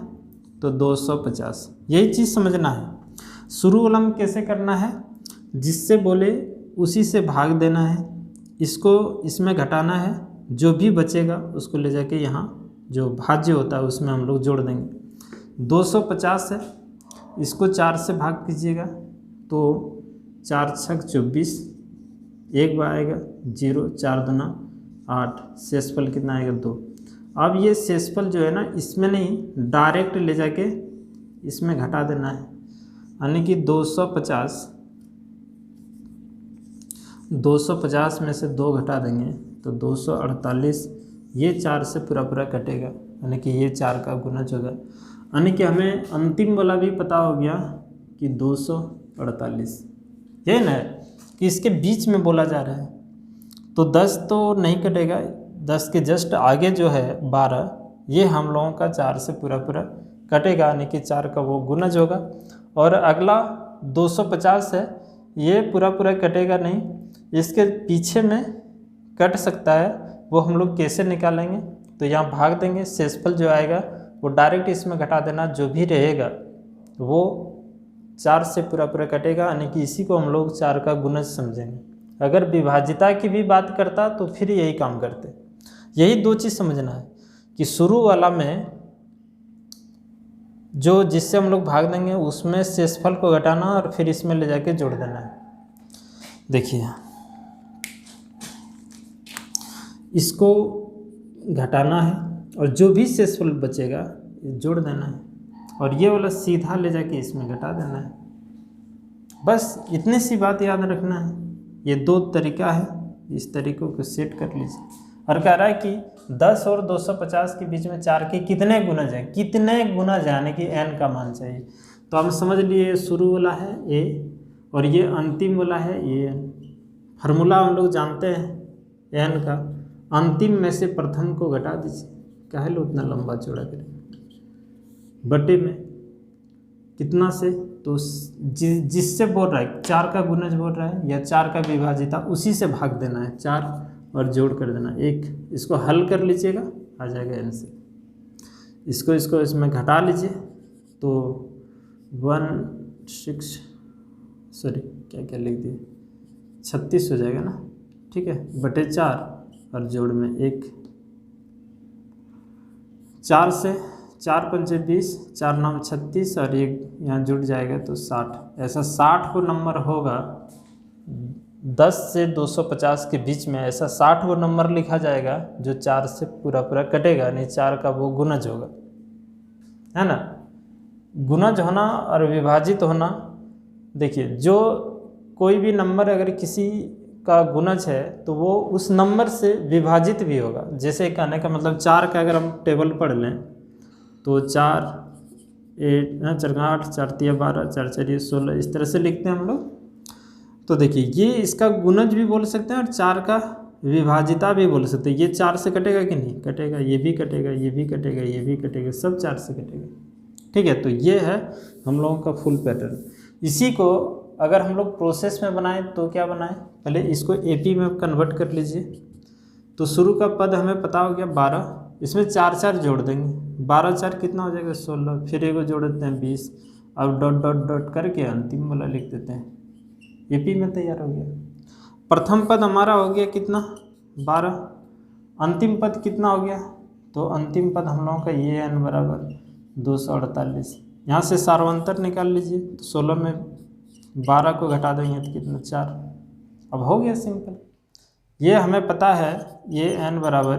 तो 250। यही चीज़ समझना है। शुरू वाला में कैसे करना है, जिससे बोले उसी से भाग देना है, इसको इसमें घटाना है, जो भी बचेगा उसको ले जाके यहाँ जो भाज्य होता है उसमें हम लोग जोड़ देंगे। 250 है, इसको 4 से भाग कीजिएगा तो 4 × 24, एक बार आएगा 0, 4 दूना 8, शेषफल कितना आएगा 2। अब ये शेषफल जो है ना, इसमें नहीं, डायरेक्ट ले जाके इसमें घटा देना है। यानी कि 250 में से 2 घटा देंगे तो 248, ये 4 से पूरा पूरा कटेगा, यानी कि ये 4 का गुणज होगा। यानी कि हमें अंतिम वाला भी पता हो गया कि 248, ये ना कि इसके बीच में बोला जा रहा है। तो 10 तो नहीं कटेगा, 10 के जस्ट आगे जो है 12, ये हम लोगों का 4 से पूरा पूरा कटेगा, यानी कि 4 का वो गुणज होगा। और अगला 250 है, ये पूरा पूरा कटेगा नहीं, इसके पीछे में कट सकता है। वो हम लोग कैसे निकालेंगे, तो यहाँ भाग देंगे, शेषफल जो आएगा वो डायरेक्ट इसमें घटा देना, जो भी रहेगा वो 4 से पूरा पूरा कटेगा, यानी कि इसी को हम लोग 4 का गुणज समझेंगे। अगर विभाजिता की भी बात करता तो फिर यही काम करते। यही 2 चीज़ समझना है कि शुरू वाला में जो जिससे हम लोग भाग देंगे उसमें शेषफल को घटाना और फिर इसमें ले जाके जोड़ देना है। देखिए, इसको घटाना है और जो भी शेषफल बचेगा जोड़ देना है, और ये वाला सीधा ले जाके इसमें घटा देना है। बस इतनी सी बात याद रखना है। ये 2 तरीका है, इस तरीकों को सेट कर लीजिए। और कह रहा है कि 10 और 250 के बीच में 4 के कितने गुणज हैं, कितने गुणज यानी कि n का मान चाहिए। तो हम समझ लिए शुरू वाला है a और ये अंतिम वाला है an। फार्मूला हम लोग जानते हैं n का। अंतिम में से प्रथम को घटा दीजिए, काहे लो उतना लंबा चौड़ा करें, बटे में कितना से, तो जिससे बोल रहा है 4 का गुणज बोल रहा है या 4 का विभाजिता, उसी से भाग देना है 4 और जोड़ कर देना 1। इसको हल कर लीजिएगा, आ जाएगा n से। इसको इसमें घटा लीजिए तो क्या लिख दिए, 36 हो जाएगा ना, ठीक है, बटे 4 और जोड़ में 1। 4 से 4 पंचे 20, 4 नाम 36 और ये यहाँ जुड़ जाएगा तो 60। ऐसा 60 को नंबर होगा 10 से 250 के बीच में, ऐसा 60 को नंबर लिखा जाएगा जो 4 से पूरा पूरा कटेगा, नहीं 4 का वो गुणज होगा, है ना। गुणज होना और विभाजित होना, देखिए जो कोई भी नंबर अगर किसी का गुणज है तो वो उस नंबर से विभाजित भी होगा। जैसे कहने का मतलब 4 का अगर हम टेबल पढ़ लें तो 4 4 8 4 3 12 4 4 16 इस तरह से लिखते हैं हम लोग। तो देखिए ये इसका गुणज भी बोल सकते हैं और 4 का विभाजिता भी बोल सकते हैं। ये 4 से कटेगा कि नहीं कटेगा, ये भी कटेगा, ये भी कटेगा, ये भी कटेगा, सब 4 से कटेगा, ठीक है। तो ये है हम लोगों का फुल पैटर्न। इसी को अगर हम लोग प्रोसेस में बनाएं तो क्या बनाएं, पहले इसको एपी में कन्वर्ट कर लीजिए। तो शुरू का पद हमें पता हो गया 12, इसमें 4 4 जोड़ देंगे, 12 4 कितना हो जाएगा 16, फिर एगो जोड़ देते हैं 20, अब डॉट डॉट डॉट करके अंतिम वाला लिख देते हैं, एपी में तैयार हो गया। प्रथम पद हमारा हो गया कितना 12, अंतिम पद कितना हो गया, तो अंतिम पद हम लोगों का ये n बराबर 248। यहाँ से सार्वंतर निकाल लीजिए, तो 16 में 12 को घटा देंगे तो कितना 4। अब हो गया सिंपल। ये हमें पता है ये n बराबर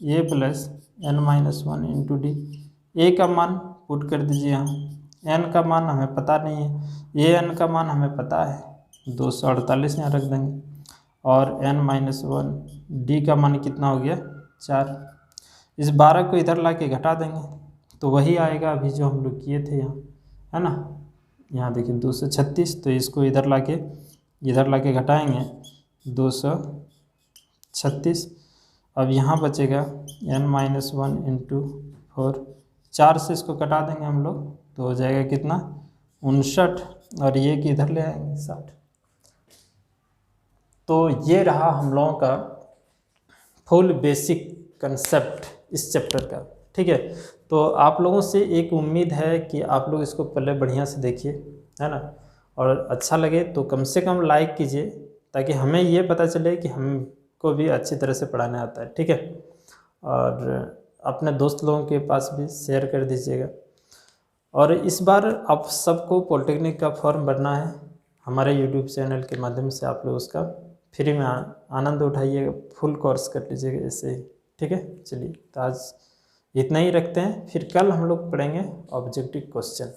a प्लस n-1 इंटू डी। ए का मान पुट कर दीजिए यहाँ, n का मान हमें पता नहीं है, an का मान हमें पता है 248 यहाँ रख देंगे, और n-1 डी का मान कितना हो गया 4। इस 12 को इधर ला के घटा देंगे तो वही आएगा अभी जो हम लोग किए थे यहाँ, है ना। यहाँ देखिए 236, तो इसको इधर ला के घटाएंगे 236। अब यहाँ बचेगा n-1 इंटू 4, 4 से इसको कटा देंगे हम लोग तो हो जाएगा कितना 59, और ये कि इधर ले आएंगे 60। तो ये रहा हम लोगों का फुल बेसिक कंसेप्ट इस चैप्टर का, ठीक है। तो आप लोगों से एक उम्मीद है कि आप लोग इसको पहले बढ़िया से देखिए, है ना, और अच्छा लगे तो कम से कम लाइक कीजिए ताकि हमें ये पता चले कि हमको भी अच्छी तरह से पढ़ाने आता है, ठीक है। और अपने दोस्त लोगों के पास भी शेयर कर दीजिएगा। और इस बार आप सबको पॉलिटेक्निक का फॉर्म भरना है, हमारे यूट्यूब चैनल के माध्यम से आप लोग उसका फ्री में आनंद उठाइएगा, फुल कोर्स कर लीजिएगा ऐसे ही, ठीक है। चलिए तो आज इतना ही रखते हैं, फिर कल हम लोग पढ़ेंगे ऑब्जेक्टिव क्वेश्चन।